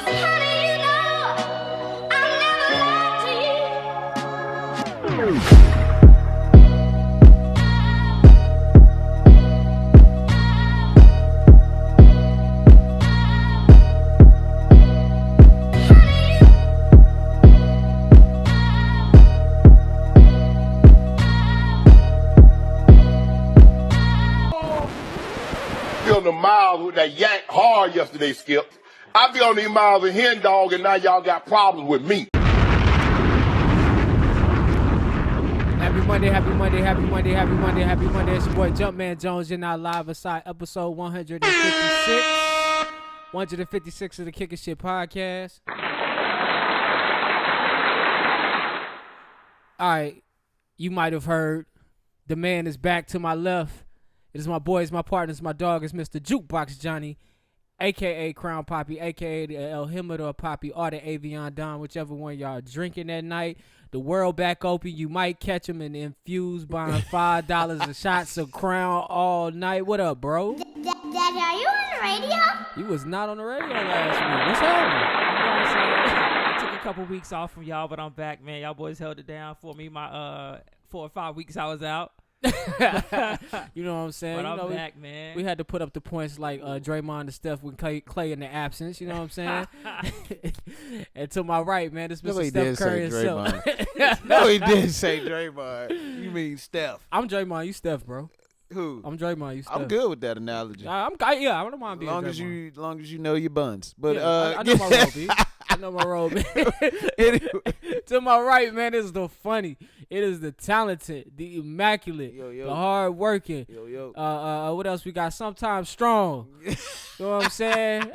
How do you know I never lied to you? On the miles with that yank hard yesterday, Skip. I be on these miles with hen dog, and now y'all got problems with me. Happy Monday, happy Monday, happy Monday, happy Monday, happy Monday. It's your boy Jumpman Jones. You're now live aside episode 156. 156 of the Kickin' Shit podcast. All right, you might have heard the man is back to my left. It is my boy, it's my partner, it's my dog, it's Mr. Jukebox Johnny, a.k.a. Crown Poppy, a.k.a. the El Himador Poppy, or the Avion Don, whichever one y'all drinking that night. The world back open. You might catch him in Infused buying $5 of shots of Crown all night. What up, bro? Daddy, are you on the radio? You was not on the radio last week. What's happening? You know what I'm saying? I took a couple weeks off from y'all, but I'm back, man. Y'all boys held it down for me. My 4 or 5 weeks I was out. You know what I'm saying? But you know, I'm back, man. We had to put up the points like Draymond and Steph with Clay in the absence. You know what I'm saying? And to my right, man, this Mr. Steph Curry himself. No, he did say Draymond. You mean Steph? I'm Draymond, you Steph, bro. Who? I'm Draymond, you Steph. I'm good with that analogy. I don't mind being Draymond. Long as you know your buns. But I know my role, B. I know my role, B. Anyway. To my right, man, is the funny. It is the talented, the immaculate, the hard working. What else we got? Sometimes strong. You know what I'm saying?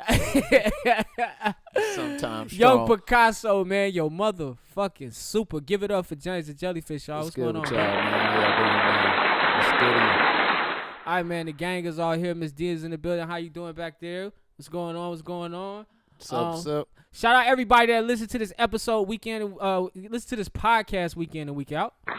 Sometimes strong. Young Picasso, man, your motherfucking super. Give it up for James the Jellyfish, y'all. What's going on, man? How y'all doing, man? What's good? All right, man, the gang is all here. Miss D is in the building. How you doing back there? What's going on? What's going on? What's up? Shout out everybody that listen to this episode weekend, listen to this podcast weekend and week out. Shout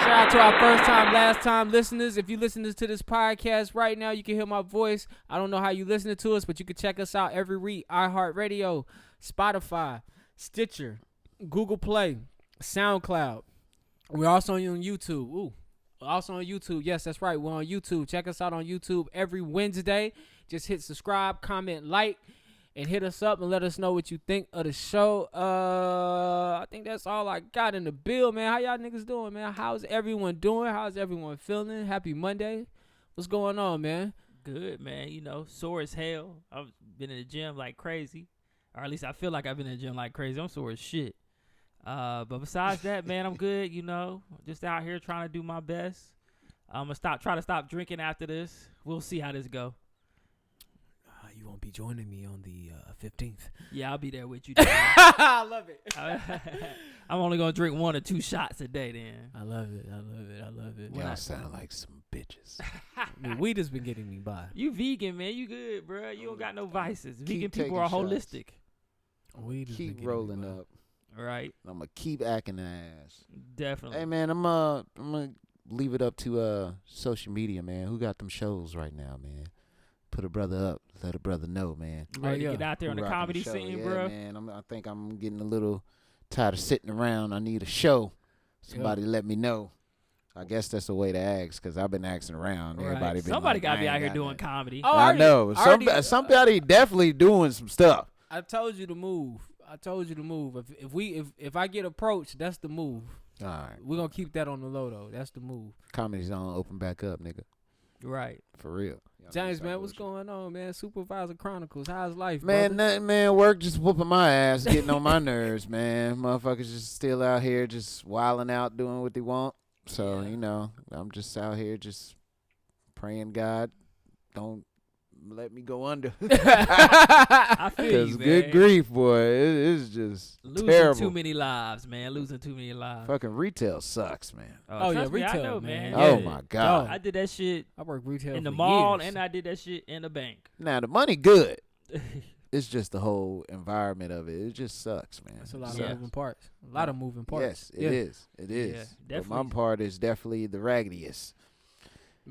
out to our first time, last time listeners. If you listen to this podcast right now, you can hear my voice. I don't know how you listening to us, but you can check us out every week. iHeartRadio, Spotify, Stitcher, Google Play, SoundCloud. We're also on YouTube. Also on YouTube. Yes, that's right. We're on YouTube. Check us out on YouTube every Wednesday. Just hit subscribe, comment, like, and hit us up and let us know what you think of the show. I think that's all I got in the bill, man. How y'all niggas doing, man? How's everyone doing? How's everyone feeling? Happy Monday. What's going on, man? Good, man. You know, sore as hell. I've been in the gym like crazy. Or at least I feel like I've been in the gym like crazy. I'm sore as shit. But besides that, man, I'm good, you know. Just out here trying to do my best. I'm going to try to stop drinking after this. We'll see how this go. You won't be joining me on the 15th. Yeah, I'll be there with you. I love it. I'm only going to drink 1 or 2 shots a day then. I love it. Y'all sound like some bitches. I mean, weed has been getting me by. You vegan, man. You good, bro. You don't got no vices. Vegan Keep people are taking holistic. Weed has been Keep getting rolling me by. up. Right. I'm going to keep acting ass. Definitely. Hey, man, I'm going to leave it up to social media, man. Who got them shows right now, man? Put a brother up. Let a brother know, man. You ready to get out there on the comedy scene, bro? Man, I think I'm getting a little tired of sitting around. I need a show. Somebody let me know. I guess that's the way to ask, because I've been asking around. Right. Everybody been Somebody like, got to be out here doing comedy. Oh, I know. Somebody definitely doing some stuff. I told you to move. If I get approached, that's the move. All right. We're going to keep that on the low, though. That's the move. Comedy Zone open back up, nigga. Right. For real. James, man, what's going on, man? Supervisor Chronicles, how's life, man? brother? Nothing, man. Work just whooping my ass, getting on my nerves, man. Motherfuckers just still out here just wilding out, doing what they want. So, you know, I'm just out here just praying God don't let me go under. I feel you, man. Good grief, boy. It's just losing terrible. too many lives, man. Losing too many lives. Fucking retail sucks, man. Oh yeah, trust me, retail, I know, man. Oh, Yeah. my God. I did that shit I worked retail in the for mall, years. and I did that shit in the bank. Now, the money good. It's just the whole environment of it. It just sucks, man. That's a lot Yeah. of moving parts. A lot of moving parts. Yes, it is. It is. Yeah, But my definitely. part is definitely the raggediest.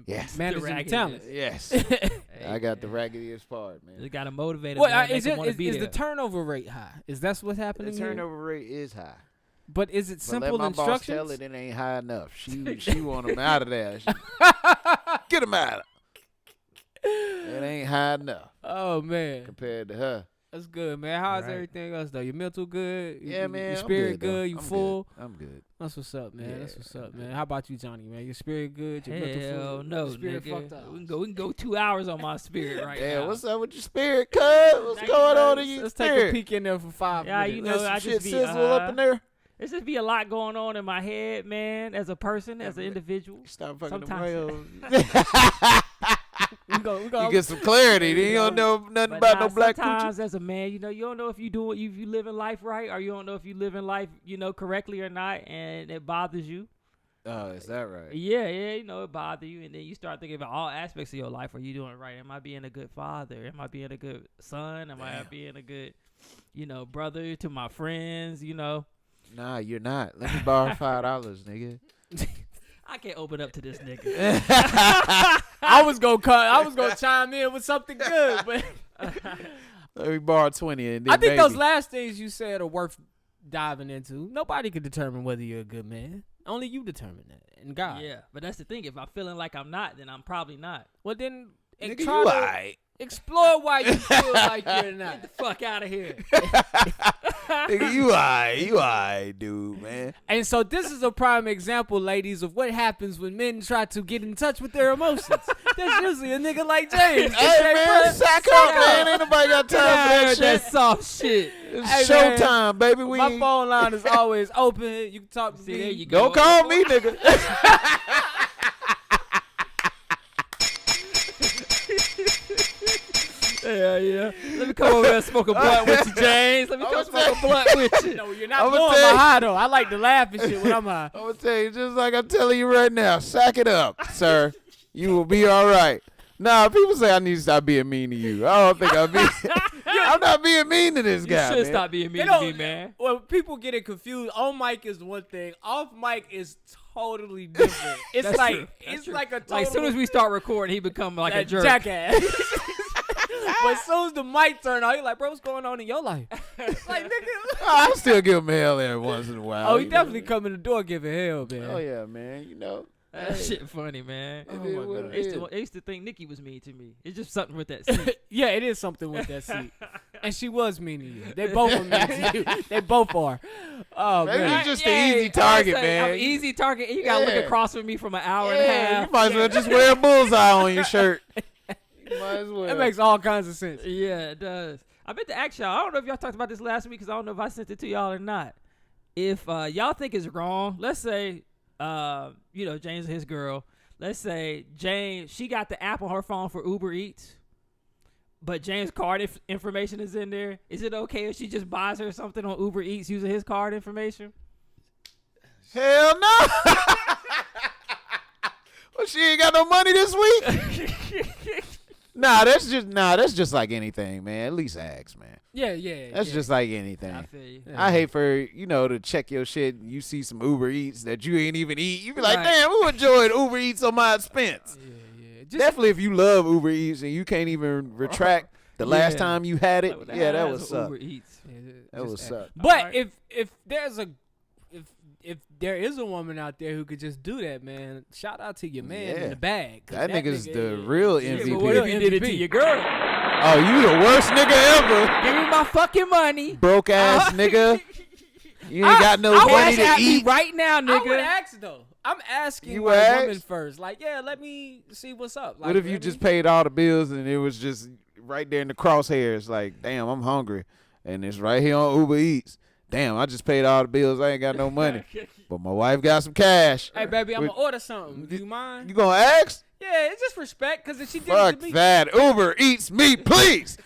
Yes. Managing the raggedness. talent. Yes. Hey, I got the man. raggediest part, man. You got to motivate What them. is it? Want to be Is there. the turnover rate high? Is that what's The happening here? turnover rate is high. But is it But simple let my boss instructions? tell it ain't high enough. She want him out of there. Get him out. It ain't high enough Oh man, compared to her. that's good, man. How's Right. everything else though? Your mental good? Yeah, man. Your I'm spirit good, though. You I'm full? Good. I'm good. That's what's up, man. That's Yeah, what's up, I'm man. How about you, Johnny? Man, your spirit good? Your mental Hell full? no, Your spirit nigga. fucked up. We can go 2 hours on my spirit right Yeah, now. what's up with your spirit, cuz? What's Thank going you, on man. in your Let's spirit? take a peek in there for 5 Yeah, minutes. you know, There's some I shit just be, sizzle up in there. There's just be a lot going on in my head, man, as a person, as an individual. Stop fucking the Sometimes- whale. We go. You get some clarity. Then you don't know nothing But about no black coochie. sometimes as a man, you know, you don't know if you living life right, or you don't know if you living life, you know, correctly or not, and it bothers you. Oh, is that right? Yeah, you know, it bothers you, and then you start thinking about all aspects of your life. Are you doing it right? Am I being a good father? Am I being a good son? Am I Damn. being a good, you know, brother to my friends? You know, Nah, you're not. Let me borrow $5, nigga. I can't open up to this nigga. I was gonna chime in with something good, but Let me borrow 20 and then I think those maybe. last things you said are worth diving into. Nobody could determine whether you're a good man. Only you determine that, and God. Yeah, but that's the thing. If I'm feeling like I'm not, then I'm probably not. Well, then Nigga, try you to alright. explore why you feel like you're Get not. the fuck out of here. Nigga, you alright, dude, man. And so this is a prime example, ladies, of what happens when men try to get in touch with their emotions. There's usually a nigga like James. Hey, man, sack up, man. Ain't nobody got time for that That shit. soft shit. It's Hey, man. showtime, baby. We My phone line is always open. You can talk to See, me. there you go. Don't call me, nigga. Yeah. Let me come over here and smoke a blunt with you, James. Let me come smoke a blunt with you. No, you're not I'ma blowing my tell you. high though. I like to laugh and shit when I'm high. I'm gonna tell you, just like I'm telling you right now, sack it up, sir. You will be all right. Nah, people say I need to stop being mean to you. I don't think I'm being. I'm not being mean to this You guy. should man. stop being They mean to don't- me, man. Well, people get it confused. On mic is one thing. Off mic is totally different. It's That's like true. That's it's true. like a total Like, as soon as we start recording, he become like a that jerk. jackass. But as soon as the mic turn on, you're like, bro, what's going on in your life? Like, nigga. I still give him hell every once in a while. Oh, he you definitely know. come in the door giving hell, man. Oh yeah, man. You know. That shit funny, man. It Oh is my what God. it I used to think Nikki was mean to me. It's just something with that seat. Yeah, it is something with that seat. And she was mean to you. They both are mean to you. They both are. Oh, Maybe man. you just an easy target, man. I'm easy target. You gotta look Yeah. across from me from an hour and a Yeah, half. you might as well just wear a bullseye on your shirt. You might as well. That makes all kinds of sense. Yeah, it does. I meant to ask y'all. I don't know if y'all talked about this last week because I don't know if I sent it to y'all or not. If y'all think it's wrong, let's say, you know, James and his girl. Let's say James, she got the app on her phone for Uber Eats, but James' card information is in there. Is it okay if she just buys her something on Uber Eats using his card information? Hell no. Well, she ain't got no money this week. That's just like anything, man. At least ask, man. Yeah. That's just like anything. I feel you. I hate for to check your shit. And you see some Uber Eats that you ain't even eat. You be like, Right. damn, who enjoyed Uber Eats on my expense? Yeah. Just, Definitely, if you love Uber Eats and you can't even retract the last Yeah. time you had it, Like, what the yeah, hell that is would suck. Uber Eats. That would just suck. But Alright. if there's a if there is a woman out there who could just do that, man, shout out to your man Yeah. in the bag. 'cause That nigga's the nigga- real Yeah, MVP. but What if you did it to MVP? your girl? Oh, you the worst nigga ever. Give me my fucking money. Broke ass nigga. You ain't got no I money would to At me eat. right now, I would nigga. ask though. I'm asking You my would woman ask? first. Like, yeah, let me see what's up. Like, What if you let just me- paid all the bills and it was just right there in the crosshairs? Like, damn, I'm hungry, and it's right here on Uber Eats. Damn, I just paid all the bills. I ain't got no money, but my wife got some cash. Hey, baby, I'm Wait, gonna order something. Do you mind? You gonna ask? Yeah, it's just respect because if she did it Fuck to me, that. Uber Eats me, please.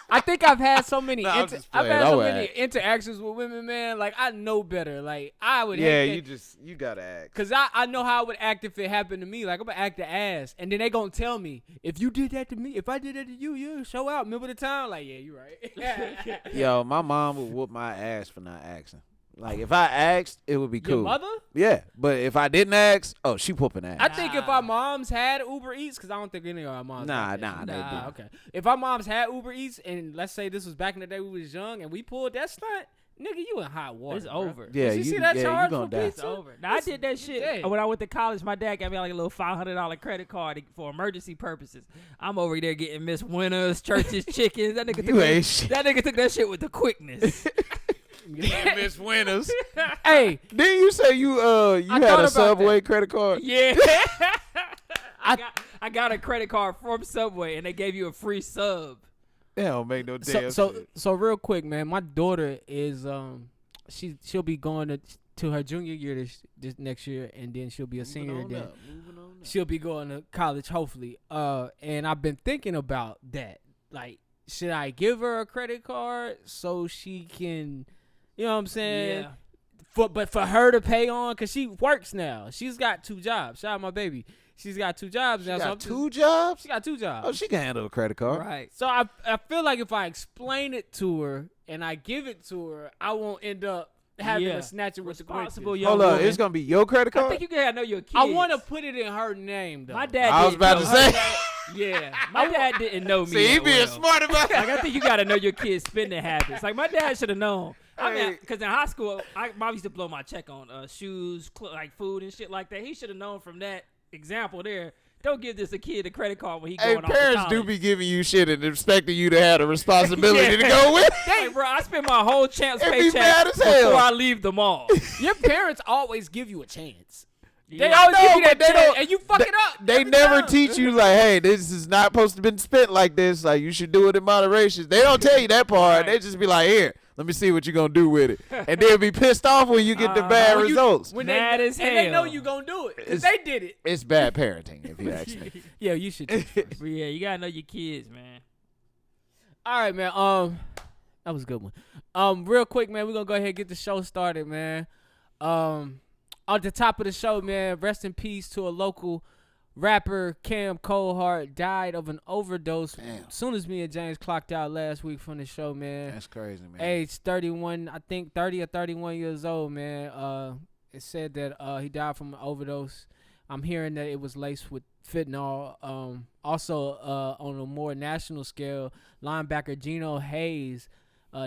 I think I've had so many. Nah, I'm I've just playing. had I so would many ask. interactions with women, man. Like I know better. Like I would. Yeah, hate that. you gotta ask. Cause I know how I would act if it happened to me. Like I'm gonna act the ass, and then they gonna tell me if you did that to me, if I did that to you, you show out. Remember the time? Like yeah, you right. Yo, my mom would whoop my ass for not asking. Like if I asked, it would be cool. Your mother? Yeah, but if I didn't ask, oh, she whooping ass. I think if our moms had Uber Eats, because I don't think any of our moms. Nah, had that. they didn't. Okay. If our moms had Uber Eats, and let's say this was back in the day we was young, and we pulled that stunt, nigga, you in hot water. It's bro. over. Yeah, Did you see that charge gonna for die. pizza? It's over. Now I did that shit dead. when I went to college. My dad got me like a little $500 credit card for emergency purposes. I'm over there getting Miss Winners, Church's chickens. That nigga took that shit with the quickness. Miss Winners. Hey, Didn't you say you thought had about a Subway that. credit card? Yeah. I got a credit card from Subway, and they gave you a free sub. That don't make no damn so shit. real quick, man. My daughter is she'll be going to her junior year this next year, and then she'll be a senior. Moving Then on up. she'll be going to college, hopefully. And I've been thinking about that. Like, should I give her a credit card so she can, you know what I'm saying? Yeah. But for her to pay on, because she works now. She's got 2 jobs. Shout out my baby. She's got 2 jobs now. She so got I'm just- 2 jobs? She got 2 jobs. Oh, she can handle a credit card. Right. So I feel like if I explain it to her and I give it to her, I won't end up having Yeah. to snatch it with Responsible the young Hold on, woman. it's gonna be your credit card? I think you gotta know your kids. I want to put it in her name though. My dad. I was didn't about know to her. say. Yeah, my dad didn't know me. See, he that being well. smart about Like I think you gotta know your kids' spending habits. Like my dad should have known. I mean, Hey. because in high school, mom used to blow my check on shoes, like food and shit like that. He should have known from that example there. Don't give this a kid a credit card when he Hey, going off to parents do college. be giving you shit and expecting you to have the responsibility to go with. Hey, bro, I spend my whole chance It be mad paycheck as hell. before I leave the mall. Your parents always give you a chance. They Yeah. always I give know, you that but they chance, don't- and you fuck it up. They every never time. teach you like, hey, this is not supposed to be spent like this. Like you should do it in moderation. They don't tell you that part. Right. They just be like, here, let me see what you're gonna do with it, and they'll be pissed off when you get the bad When you- results. When Mad they, as and they know hell. you gonna do it. 'Cause It's- they did it. It's bad parenting, if you ask me. Yeah, you should. teach them. But yeah, you gotta know your kids, man. All right, man. That was a good one. Real quick, man, we're gonna go ahead and get the show started, man. On the top of the show, man, rest in peace to a local rapper, Cam Coldheart, died of an overdose. Damn. Soon as me and James clocked out last week from the show, man. That's crazy, man. Age 31, I think 30 or 31 years old, man. It said that he died from an overdose. I'm hearing that it was laced with fentanyl. Also, on a more national scale, linebacker Geno Hayes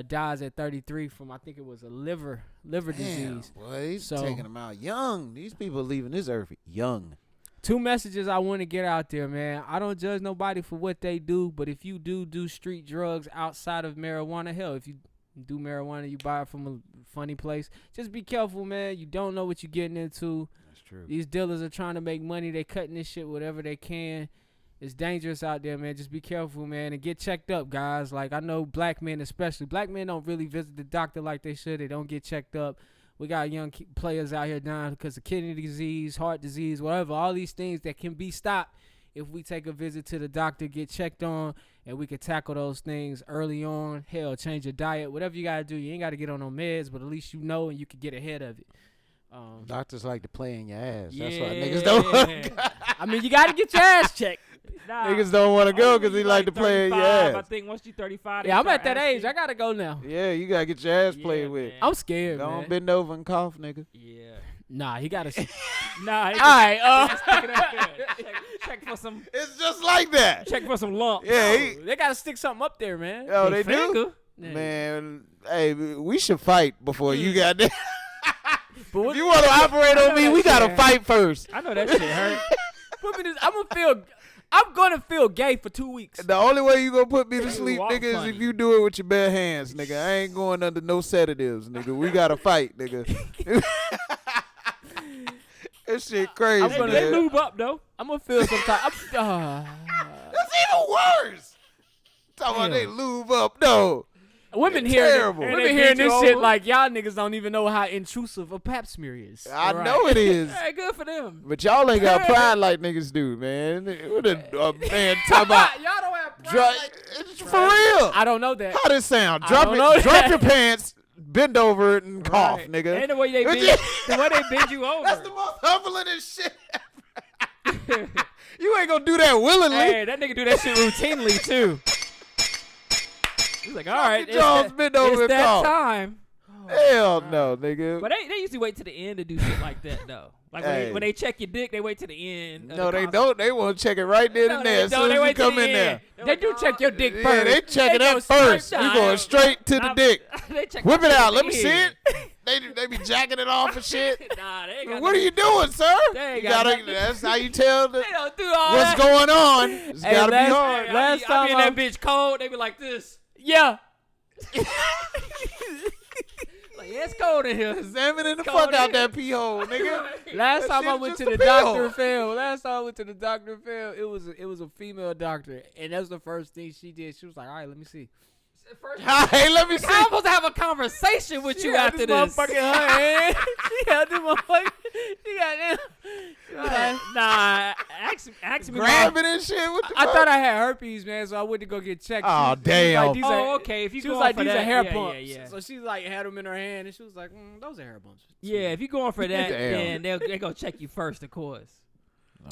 dies at 33 from, I think it was a liver Damn, disease. boy, he's So- taking them out young. These people leaving this earth young. 2 messages I want to get out there, man. I don't judge nobody for what they do, but if you do street drugs outside of marijuana, hell, if you do marijuana, you buy it from a funny place, just be careful, man. You don't know what you're getting into. That's true. These dealers are trying to make money. They cutting this shit whatever they can. It's dangerous out there, man. Just be careful, man, and get checked up, guys. Like, I know black men especially. Black men don't really visit the doctor like they should. They don't get checked up. We got young players out here dying because of kidney disease, heart disease, whatever. All these things that can be stopped if we take a visit to the doctor, get checked on, and we can tackle those things early on. Hell, change your diet, whatever you got to do. You ain't got to get on no meds, but at least you know and you can get ahead of it. Doctors like to play in your ass. That's why Yeah. niggas don't. I mean, you got to get your ass checked. Nah, Niggas don't want to go only because when they you like to play in your 35, I ass. think once you 35, Yeah, they I'm at start that age. asking- I got to go now. Yeah, you gotta get your ass played Yeah, with. man. I'm scared, Don't man. bend over and cough, nigga. Yeah. Nah, he got to. Nah. All right. Stick it up there. Check for some. It's just like that. Check for some lumps. Yeah, They got to stick something up there, man. oh, they do. Finger. Yeah. Man, hey, we should fight before you got there. But what, If you want to operate on me, we gotta shit. fight first. I know that shit hurt. put me this, I'm gonna feel gay for 2 weeks. The only way you gonna put me to sleep, walk nigga, is funny. if you do it with your bare hands, nigga. I ain't going under no sedatives, nigga. We gotta fight, nigga. That shit crazy, I'm They, gonna- they man. lube up though. I'm gonna feel some type. That's even worse. Talking about they lube up, no. Women It's hearing terrible. women And they hearing beat you this shit over. like y'all niggas don't even know how intrusive a pap smear is. I Right. know it is. Hey, good for them. But y'all ain't got pride like niggas do, man. What a man talk about y'all don't have pride drop, it's for real. I don't know that. How this sound? I Drop don't it, know drop that. your pants, bend over it, and cough, Right. nigga. And the way they What bend, you- the way they bend you over. That's the most humblingest shit ever. You ain't gonna do that willingly. Hey, that nigga do that shit routinely too. He's like, all right, your jaws, bend over it's and that cough. time. Hell no, nigga. But they usually wait to the end to do shit like that though. Like Hey. when they check your dick, they wait to the end. No, they don't. They want to check it right there and there. As soon as you come in there. They do check your dick Yeah, first. they checking go that first. straight We down. going straight to the dick. They check Whip my it shit out. at Let the me see end. it. They be jacking it off and shit. Nah, they ain't got What are you doing, sir? They ain't You got gotta, nothing. that's how you tell They don't do all what's that. going on. It's Hey, gotta be last- hard. Hey, Last I time be in that bitch cold. They be like this. Yeah. Like, yeah, it's cold in here. Examining the Go fuck on out in. that pee hole, nigga. Last That time I shit went just to the a pill. doctor, Phil. Last time I went to the doctor, Phil. It was a female doctor, and that's the first thing she did. She was like, "All right, let me see." First, Hey, let me see. I'm supposed to have a conversation with you after this. Motherfucking her hand. She had this motherfucker. She got them. Nah, ask me. Grabbing and shit. What the I fuck? thought I had herpes, man, so I went to go get checked. Oh, She was damn. Like, these Oh, are, okay. If you She was going like, for these that, are hair yeah, pumps. Yeah, So she like had them in her hand, and she was like, those are hair pumps. yeah, if you going for that, Damn. then they gonna check you first, of course.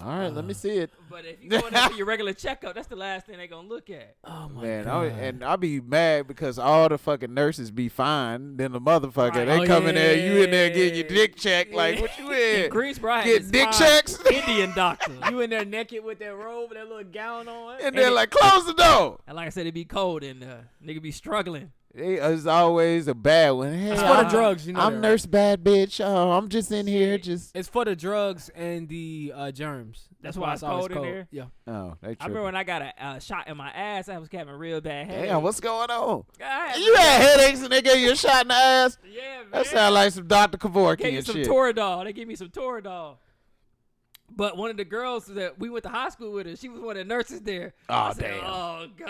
All right, let me see it. But if you going there for your regular checkup, that's the last thing they gonna look at. Oh my Man, god. I be mad because all the fucking nurses be fine. Then the motherfucker, Right. they Oh, come in there, you in there getting your yeah. dick checked. Like, what you in? Greensboro had Get this dick fine checks? Indian doctor. You in there naked with that robe, that little gown on. And they're like, close the door. And like I said, it be cold in there. Nigga be struggling. It's always a bad one. Hey, It's for the I'm- drugs, you know. I'm that, nurse bad bitch. Oh, I'm just in here, just. It's for the drugs and the germs. That's why it's cold in there? Yeah. Oh, they I remember tripping. when I got a shot in my ass, I was having real bad headache. Damn, what's going on? I had You had headaches and they gave you a shot in the ass? Yeah, man. That sound like some Dr. Kevorkian Gave me some shit. Toradol. They gave me some Toradol. But one of the girls that we went to high school with her, she was one of the nurses there. Oh, I said, damn. oh, God.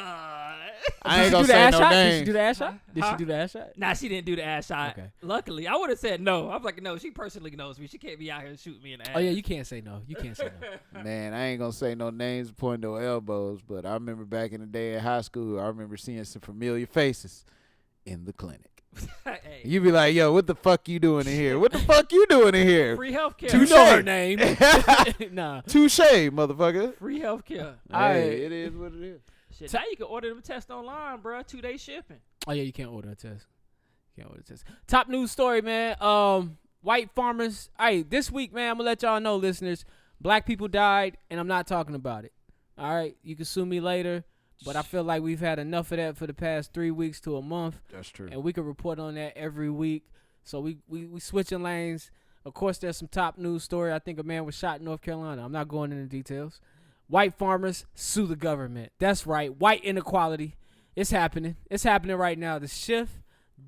I ain't Did she gonna do the say ass no shot? Did she names. do the ass shot? Did Huh? she do the ass shot? Nah, she didn't do the ass shot. Okay. Luckily. I would have said no. I was like, no, she personally knows me. She can't be out here shooting me in the ass. Oh yeah, you can't say no. You can't say no. Man, I ain't gonna say no names, point no elbows, but I remember back in the day in high school, I remember seeing some familiar faces in the clinic. Hey, You be like, yo, what the fuck you doing in here? What the fuck you doing in here? free healthcare. You know her name. Nah. Touche, motherfucker. Free healthcare. Hey, it is what it is. Shit, now you can order them tests online, bro. 2-day shipping. Oh yeah, you can't order a test. Can't order a test. Top news story, man. White farmers. Hey, this week, man, I'm gonna let y'all know, listeners. Black people died, and I'm not talking about it. All right, you can sue me later, but I feel like we've had enough of that for the past 3 weeks to a month, That's true. and we can report on that every week. So we switching lanes. Of course, there's some top news story. I think a man was shot in North Carolina. I'm not going into details. White farmers sue the government. That's right. White inequality. It's happening. It's happening right now. The shift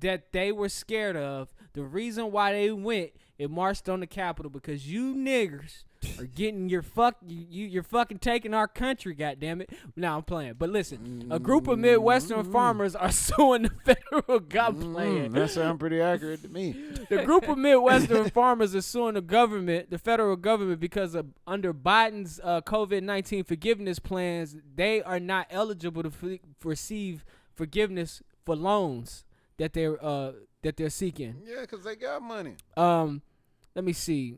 that they were scared of, the reason why they went and marched on the Capitol, because you niggers are getting you're fucking taking our country, goddammit. Now I'm playing. But listen, a group of Midwestern farmers are suing the federal government. That sounds pretty accurate to me. The group of Midwestern farmers are suing the government, the federal government, because of under Biden's COVID-19 forgiveness plans, they are not eligible to receive forgiveness for loans that they're seeking. Yeah, because they got money. Let me see.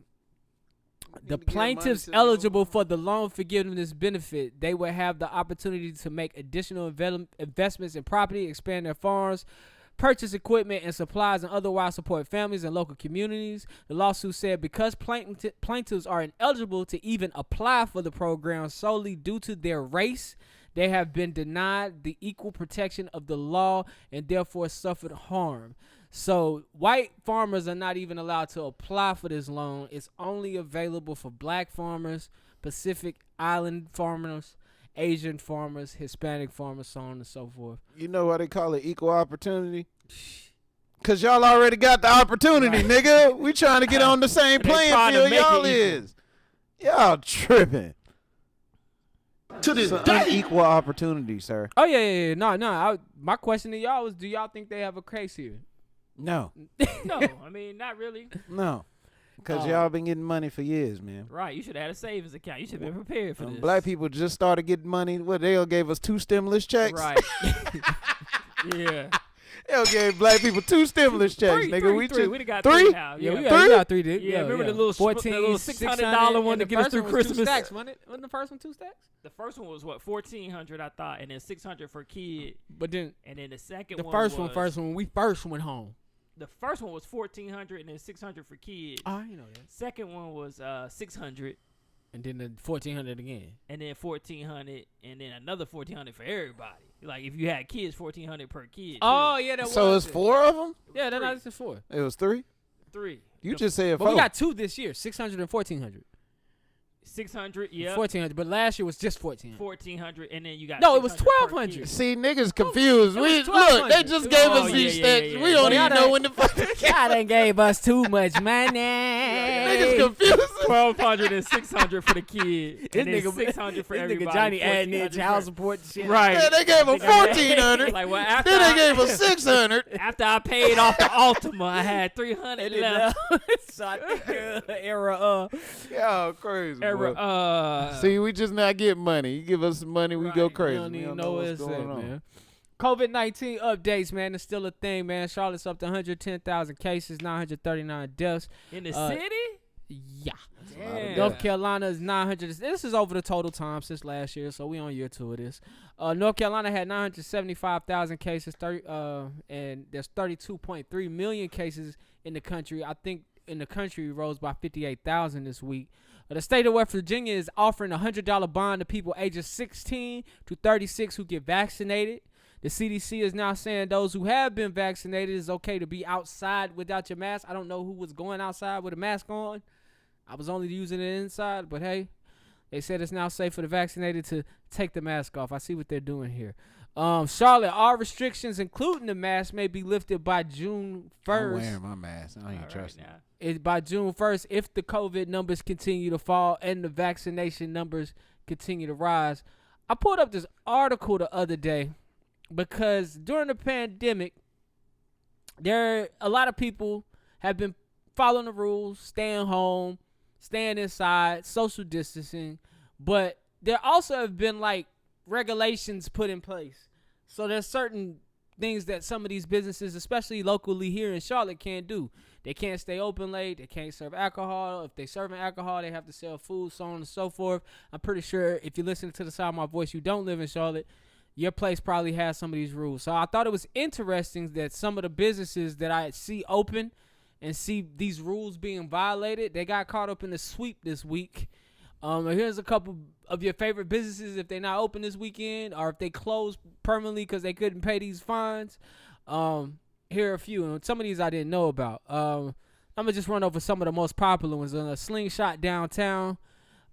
The to give money plaintiffs to the eligible loan. for the loan forgiveness benefit, they will have the opportunity to make additional investments in property, expand their farms, purchase equipment and supplies, and otherwise support families and local communities. The lawsuit said because plaintiffs are ineligible to even apply for the program solely due to their race, they have been denied the equal protection of the law and therefore suffered harm. So white farmers are not even allowed to apply for this loan. It's only available for black farmers, Pacific Island farmers, Asian farmers, Hispanic farmers, so on and so forth. You know why they call it equal opportunity? Because y'all already got the opportunity, nigga. We trying to get on the same They playing trying to field make it y'all equal. is. Y'all tripping. To this It's day. an unequal opportunity, sir. Oh, yeah. No. My question to y'all is, do y'all think they have a case here? No. No, I mean, not really. No. Because Oh. y'all been getting money for years, man. Right, you should have had a savings account. You should have been prepared for this. Black people just started getting money. What, they gave us 2 stimulus checks? Right. Yeah. They gave black people 2 stimulus checks, nigga. We three. just We got 3? three now. Yeah, Yeah, we Three? got 3, dude. Yeah, remember the little 14, the little $600 one to and get the us through first one was 2 Christmas? stacks, wasn't it? Wasn't the first one 2 stacks? The first one was what, $1,400, I thought, and then $600 for kid, But then and then the second the one first was, one, we first went home. The first one was 1,400 and then 600 for kids. Oh, I know that. Second one was 600 And then the 1,400 again. and then 1,400 and then another 1,400 for everybody. Like if you had kids, 1,400 per kid. Oh, yeah, that So was it's it. 4 of them? Yeah, that's the 4. It was 3? 3. You just said But 4. we got 2 this year, 600 and 1,400. 600, yeah. 1,400, but last year was just 1,400. 1,400 and then you got No, it was 600 per 1,200. kid. See, niggas confused. It We was look, they 1,200. just gave Oh, us yeah, these yeah, stats. yeah, We yeah. don't Well, even y'all know done- when the fuck. Y'all done gave us too much money. Niggas confused. 1,200 and 600 for the kid. This And then nigga, 600 for this everybody. nigga Johnny adding in 1,400 child for- support and shit. Right. Yeah, they gave him 1,400. Like, well, after Then they I- gave us 600. After I paid off the Ultima, I had 300 left. So I think era Y'all crazy. boy. See, See, we just not getting money. You give us some money, we go Right. crazy. We don't We even don't know what what's it's going at, on. man. COVID-19 updates, man. It's still a thing, man. Charlotte's up to 110,000 cases, 939 deaths. in the Uh, city? Yeah. Damn. North Carolina is 900. This is over the total time since last year, so we on year 2 of this. North Carolina had 975,000 cases, and there's 32.3 million cases in the country. I think in the country rose by 58,000 this week. The state of West Virginia is offering a $100 bond to people ages 16 to 36 who get vaccinated. The CDC is now saying those who have been vaccinated is okay to be outside without your mask. I don't know who was going outside with a mask on. I was only using it inside, but hey, they said it's now safe for the vaccinated to take the mask off. I see what they're doing here. Charlotte, all restrictions, including the mask, may be lifted by June 1st. I'm wearing my mask. I don't even All trust right, it. now. By June 1st, if the COVID numbers continue to fall and the vaccination numbers continue to rise. I pulled up this article the other day because during the pandemic, a lot of people have been following the rules, staying home, staying inside, social distancing, but there also have been like regulations put in place. So there's certain things that some of these businesses, especially locally here in Charlotte, can't do. They can't stay open late. They can't serve alcohol. If they serving alcohol, they have to sell food, so on and so forth. I'm pretty sure if you listen to the sound of my voice, you don't live in Charlotte, your place probably has some of these rules. So I thought it was interesting that some of the businesses that I see open and see these rules being violated, they got caught up in the sweep this week. Here's a couple of your favorite businesses if they're not open this weekend or if they closed permanently because they couldn't pay these fines. Here are a few, and some of these I didn't know about. I'm gonna just run over some of the most popular ones. Slingshot downtown,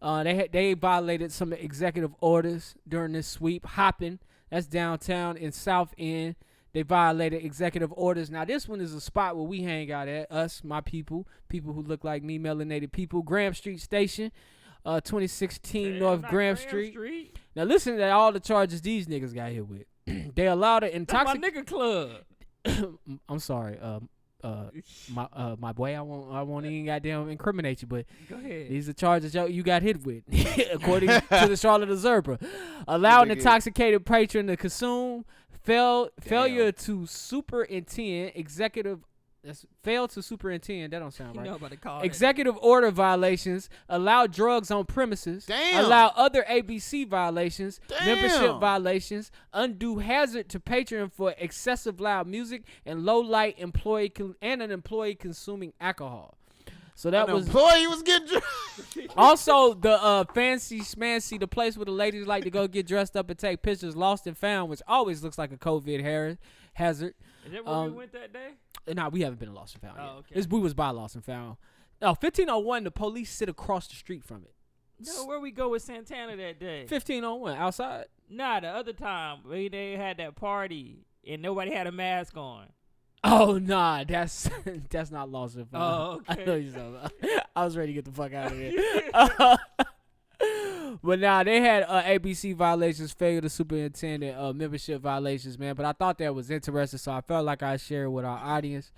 they violated some executive orders during this sweep. Hoppin', that's downtown in South End. They violated executive orders. Now, this one is a spot where we hang out at, us, my people who look like me, melanated people. Graham Street Station, 2016 Damn, North not Graham Street. Street. Now, listen to all the charges these niggas got hit with. They allowed an That's my intoxicating... nigga club. I'm sorry, my boy, I won't even goddamn incriminate you, but Go ahead. these are charges you got hit with, according to the Charlotte Observer. Allowed an intoxicated patron to consume, failure to superintend executive. Failed to superintend. That don't sound You right. know about the call. Executive order violations, allow drugs on premises, Damn. allow other ABC violations, Damn. membership violations, undue hazard to patron for excessive loud music, and low light employee and an employee consuming alcohol. So that An was employee was getting drunk. also the fancy schmancy, the place where the ladies like to go get dressed up and take pictures, lost and found, which always looks like a COVID hazard. Is that where we went that day? Nah, we haven't been to Lost and Found yet. Oh, okay. We was by Lost and Found. No, 1501, the police sit across the street from it. No, where we go with Santana that day? 1501, outside. Nah, the other time they had that party and nobody had a mask on. Oh, nah, that's not Lost and Found. Oh, I know okay. you're talking about. I was ready to get the fuck out of here. But nah, they had ABC violations, failure to superintend, membership violations, man. But I thought that was interesting, so I felt like I'd share it with our audience.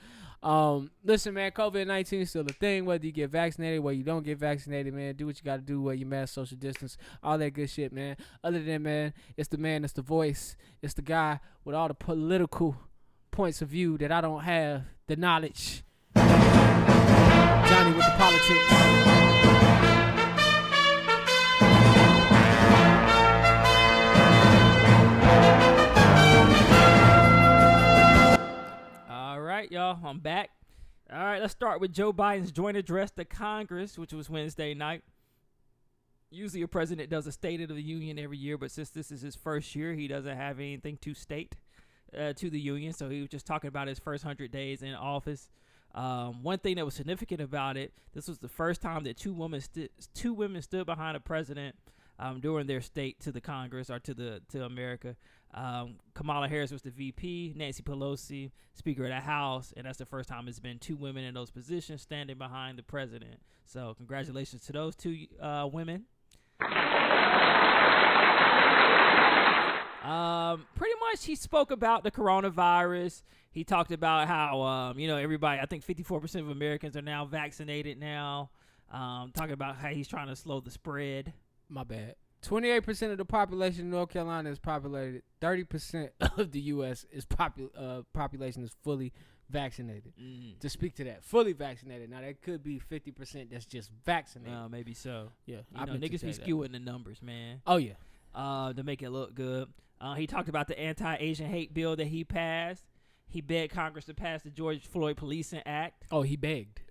Listen, man, COVID-19 is still a thing, whether you get vaccinated, whether you don't get vaccinated, man. Do what you got to do, wear your mask, social distance, all that good shit, man. Other than that, man, it's the man, it's the voice, it's the guy with all the political points of view that I don't have, the knowledge. Johnny with the politics. All right, right, y'all. I'm back. All right, let's start with Joe Biden's joint address to Congress, which was Wednesday night. Usually a president does a State of the Union every year, but since this is his first year, he doesn't have anything to state to the Union. So he was just talking about his first 100 days in office. One thing that was significant about it, this was the first time that two women stood behind a president during their state to the Congress or to America. Kamala Harris was the VP, Nancy Pelosi, Speaker of the House, and that's the first time it's been two women in those positions standing behind the president. So congratulations to those two women. Pretty much he spoke about the coronavirus. He talked about how, everybody, I think 54% of Americans are now vaccinated now. Talking about how he's trying to slow the spread. My bad. 28% of the population of North Carolina is populated. 30% of the U.S. is population is fully vaccinated. To speak to that, fully vaccinated. Now that could be 50% that's just vaccinated. Maybe so. Yeah, niggas be skewing the numbers, man. Oh yeah. To make it look good. He talked about the anti-Asian hate bill that he passed. He begged Congress to pass the George Floyd Policing Act. Oh, he begged.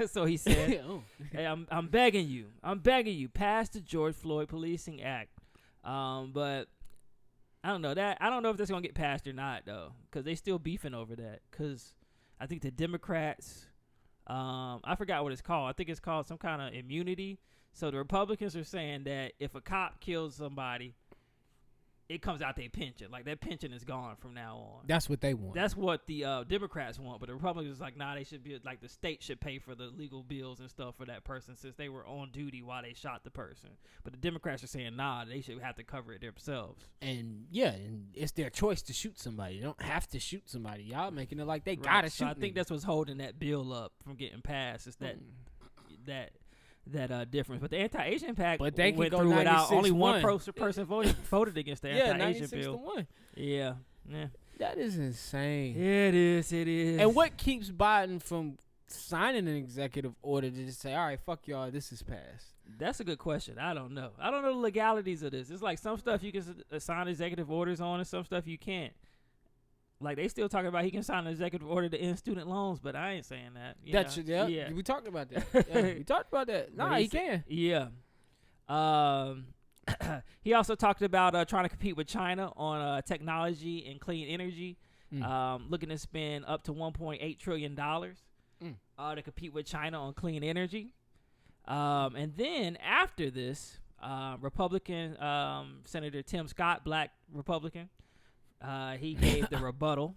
So he said, "Hey, I'm begging you, pass the George Floyd Policing Act." But I don't know if that's gonna get passed or not though, because they still beefing over that. Because I think the Democrats, I forgot what it's called. I think it's called some kind of immunity. So the Republicans are saying that if a cop kills somebody, it comes out their pension. Like, that pension is gone from now on. That's what they want. That's what the Democrats want. But the Republicans like, nah, they should be, like, the state should pay for the legal bills and stuff for that person since they were on duty while they shot the person. But the Democrats are saying, nah, they should have to cover it themselves. And, and it's their choice to shoot somebody. You don't have to shoot somebody. Y'all making it like they gotta shoot. So I think that's what's holding that bill up from getting passed. Is that difference. But the anti-Asian pact went through without only one person voted against the anti-Asian bill. Yeah. That is insane. It is. And what keeps Biden from signing an executive order to just say, all right, fuck y'all, this is passed? That's a good question. I don't know the legalities of this. It's like some stuff you can sign executive orders on and some stuff you can't. Like, they still talking about he can sign an executive order to end student loans, but I ain't saying that. Yeah. We talked about that. We talked about that. Nah, he can. Yeah. He also talked about trying to compete with China on technology and clean energy, looking to spend up to $1.8 trillion to compete with China on clean energy. And then after this, Republican Senator Tim Scott, black Republican, he gave the rebuttal.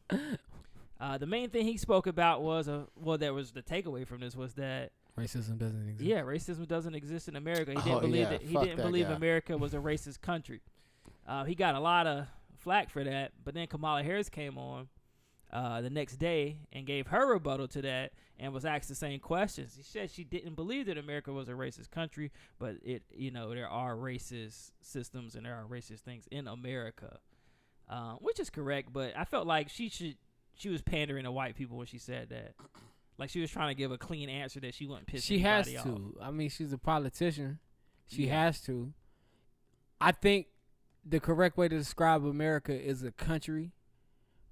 The main thing he spoke about was, there was the takeaway from this was that racism doesn't exist. Yeah, racism doesn't exist in America. He didn't believe America was a racist country. He got a lot of flack for that, but then Kamala Harris came on the next day and gave her rebuttal to that and was asked the same questions. She said she didn't believe that America was a racist country, but there are racist systems and there are racist things in America. Which is correct, but I felt like she was pandering to white people when she said that. Like, she was trying to give a clean answer that she wouldn't piss anybody off. She has to. I mean, she's a politician. She has to. I think the correct way to describe America is a country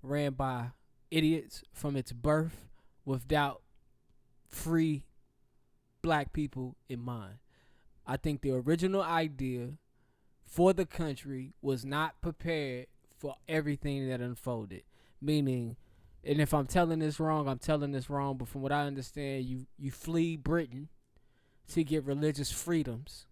ran by idiots from its birth without free black people in mind. I think the original idea for the country was not prepared for everything that unfolded. Meaning, and if I'm telling this wrong, but from what I understand, you flee Britain to get religious freedoms.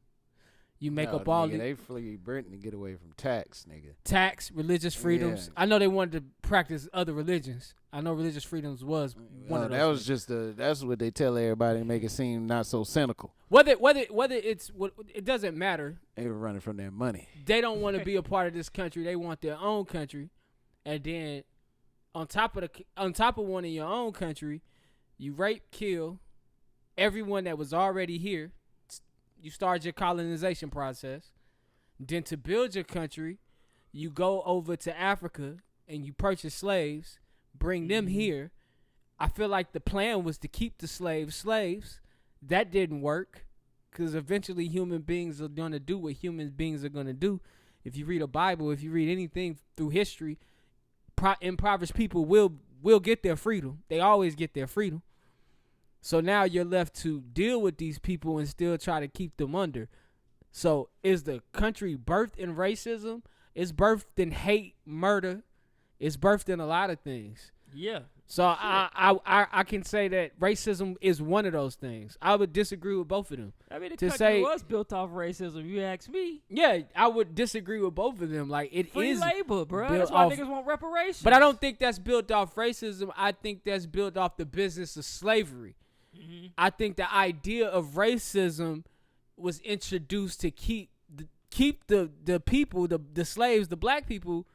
You make up all they flee Britain to get away from tax, nigga. Tax, religious freedoms. Yeah. I know they wanted to practice other religions. I know religious freedoms was one of those. That was just that's what they tell everybody to make it seem not so cynical. Whether it doesn't matter. They were running from their money. They don't want to be a part of this country. They want their own country, and then on top of one in your own country, you rape, kill everyone that was already here. You start your colonization process. Then to build your country, you go over to Africa and you purchase slaves, bring them here. I feel like the plan was to keep the slaves. That didn't work because eventually human beings are going to do what human beings are going to do. If you read a Bible, if you read anything through history, impoverished people will get their freedom. They always get their freedom. So now you're left to deal with these people and still try to keep them under. So is the country birthed in racism? It's birthed in hate, murder. It's birthed in a lot of things. Yeah. So I can say that racism is one of those things. I would disagree with both of them. I mean, the To country say- was built off racism. You ask me. Yeah, I would disagree with both of them. Like it Free is labor, bro. built That's why off- niggas want reparations. But I don't think that's built off racism. I think that's built off the business of slavery. Mm-hmm. I think the idea of racism was introduced to keep the people, the slaves, the black people,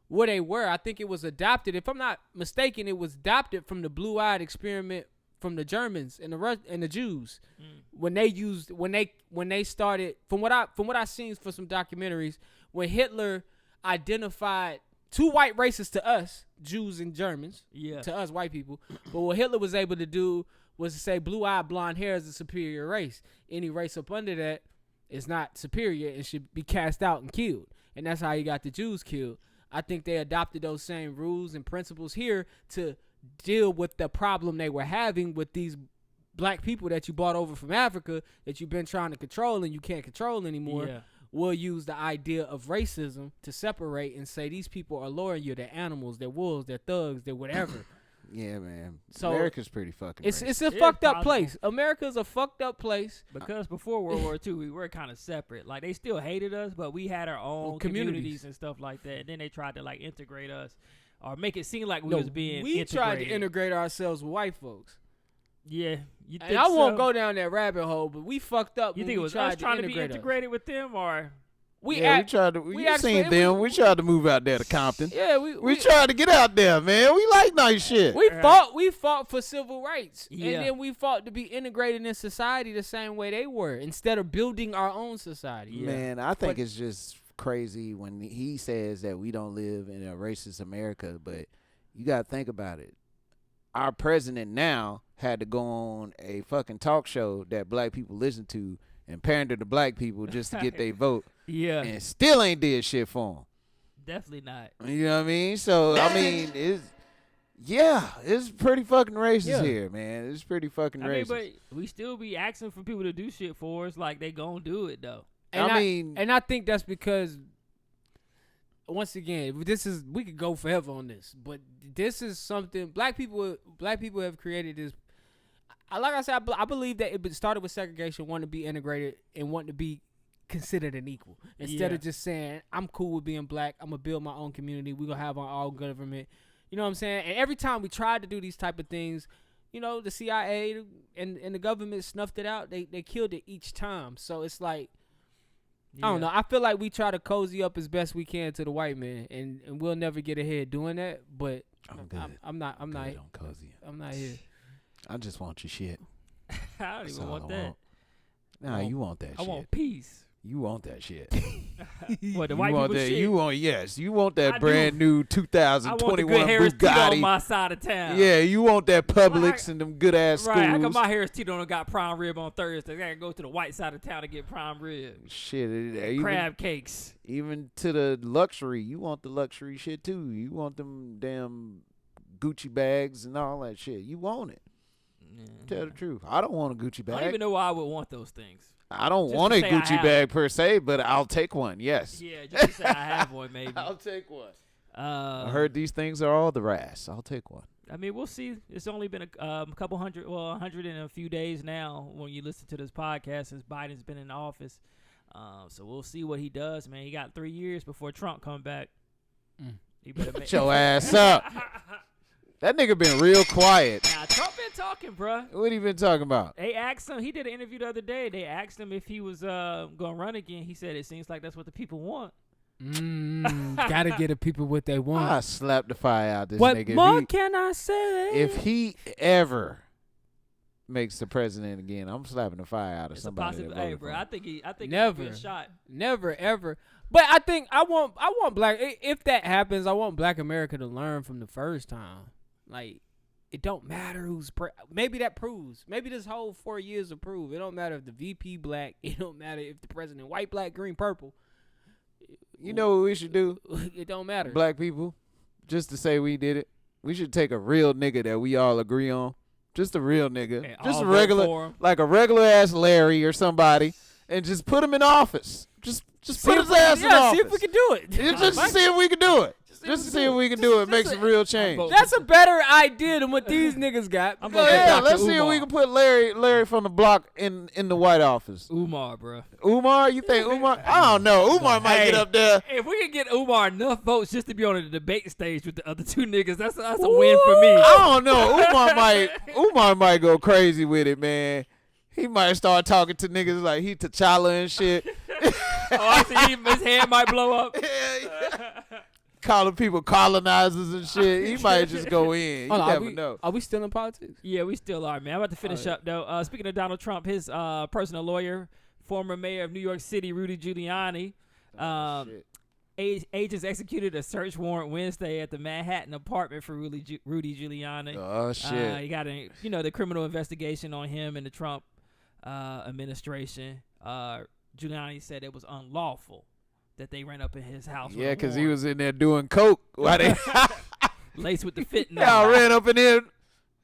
where they were. I think it was adopted. If I'm not mistaken, it was adopted from the blue-eyed experiment from the Germans and the Jews when they started. From what I seen for some documentaries, when Hitler identified two white races to us, Jews and Germans, to us white people. But what Hitler was able to do was to say blue-eyed, blonde hair is a superior race. Any race up under that is not superior and should be cast out and killed. And that's how he got the Jews killed. I think they adopted those same rules and principles here to deal with the problem they were having with these black people that you brought over from Africa that you've been trying to control and you can't control anymore. Yeah. We'll use the idea of racism to separate and say these people are lower than you. They're animals, they're wolves, they're thugs, they're whatever. Yeah, man. So, America's pretty fucking It's racist. a fucked up place. America's a fucked up place. Because before World War II, we were kind of separate. Like, they still hated us, but we had our own communities and stuff like that. And then they tried to, like, integrate us or make it seem like we was being we integrated. tried to integrate ourselves with white folks. Yeah. You think And I won't so? go down that rabbit hole, but we fucked up You when think it we was tried us trying to be integrate us. integrated with them, or... We we tried to. we You actually- seen them? We tried to move out there to Compton. Yeah, We tried to get out there, man. We like nice shit. we fought for civil rights. Yeah. And then we fought to be integrated in society the same way they were instead of building our own society. Yeah. Man, I think But- it's just crazy when he says that we don't live in a racist America, but you got to think about it. Our president now had to go on a fucking talk show that black people listen to and pander to black people just to get their vote, Yeah. and still ain't did shit for them. Definitely not. You know what I mean? So, I mean, it's pretty fucking racist Yeah. here, man. It's pretty fucking I mean, racist. but we still be asking for people to do shit for us like they gonna do it, though. And I mean- and I think that's because once again, we could go forever on this, but this is something black people have created this. Like I said, I believe that it started with segregation, wanting to be integrated and wanting to be considered an equal instead of just saying I'm cool with being black. I'm gonna build my own community. We gonna have our own government. You know what I'm saying? And every time we tried to do these type of things, you know, the CIA and the government snuffed it out. They killed it each time. So it's like, I don't know. I feel like we try to cozy up as best we can to the white man, and we'll never get ahead doing that. But I'm good. I'm not Good on cozy. I'm not here. I just want your shit. I don't That's even all want I that. want. Nah, you want that I shit. want peace. You want that shit. What, the You white want people that. shit? You want you want that I do. brand new I want the 2021 good Harris Teeter on Bugatti. my side of town. Yeah, you want that Publix Right. and them good ass schools. Right, how come my Harris Teeter don't got prime rib on Thursday? I gotta go to the white side of town to get prime rib. Shit, even, Crab cakes. even to the luxury, you want the luxury shit too. You want them damn Gucci bags and all that shit. You want it. Tell the truth. I don't want a Gucci I don't bag. even know why I would want those things. I don't Just want to a say I Gucci have bag per se, but I'll take one. Yes. Yeah, just to say I have one, maybe. I'll take one. I I heard these things are all the ras. I'll take one. I mean, we'll see. It's only been a couple hundred, 100 and a few days now when you listen to this podcast since Biden's been in office. So we'll see what he does, man. He got 3 years before Trump come back. He better Shut your ass up. That nigga been real quiet. Nah, Trump been talking, bruh. What he been talking about? They asked him. He did an interview the other day. They asked him if he was gonna run again. He said it seems like that's what the people want. Gotta get the people what they want. I slap the fire out this What nigga. more can I say? If he ever makes the president again, I'm slapping the fire out of It's a somebody. that possibility. Hey, voted bro, for him. I think he Never. could be a shot. Never ever. But I think I want black. If that happens, I want Black America to learn from the first time. Like, it don't matter who's maybe that proves. Maybe this whole 4 years will prove. It don't matter if the VP black. It don't matter if the president white, black, green, purple. You know what we should do, It don't matter. black people? just to say we did it. We should take a real nigga that we all agree on. Just a real nigga. And Just all a vote regular, for him. like a regular ass Larry or somebody, and just put him in office. Just put his ass in office. see if we can do it. Just to see if we can do it. Just to see if we can do it. Make some real change. vote. That's a better idea than what these niggas got. I'm Yeah, voting Dr. let's see if Umar. we can put Larry from the block in the White Office. Umar, bro. Umar, you think Umar? I don't know. Umar might get up there. If we can get Umar enough votes just to be on the debate stage with the other two niggas, that's a win for me. I don't know. Umar might go crazy with it, man. He might start talking to niggas like he T'Challa and shit. I see his hand might blow up. Calling people colonizers and shit. He might just go in. You Hold on, never know. Are we still in politics? Yeah, we still are, man. I'm about to finish up, though. Speaking of Donald Trump, his personal lawyer, former mayor of New York City, Rudy Giuliani, agents executed a search warrant Wednesday at the Manhattan apartment for Rudy Giuliani. Oh shit. He got the criminal investigation on him and the Trump administration. Giuliani said it was unlawful that they ran up in his house. Yeah, because he was in there doing coke. Why they laced with the fentanyl. y'all ran up in here?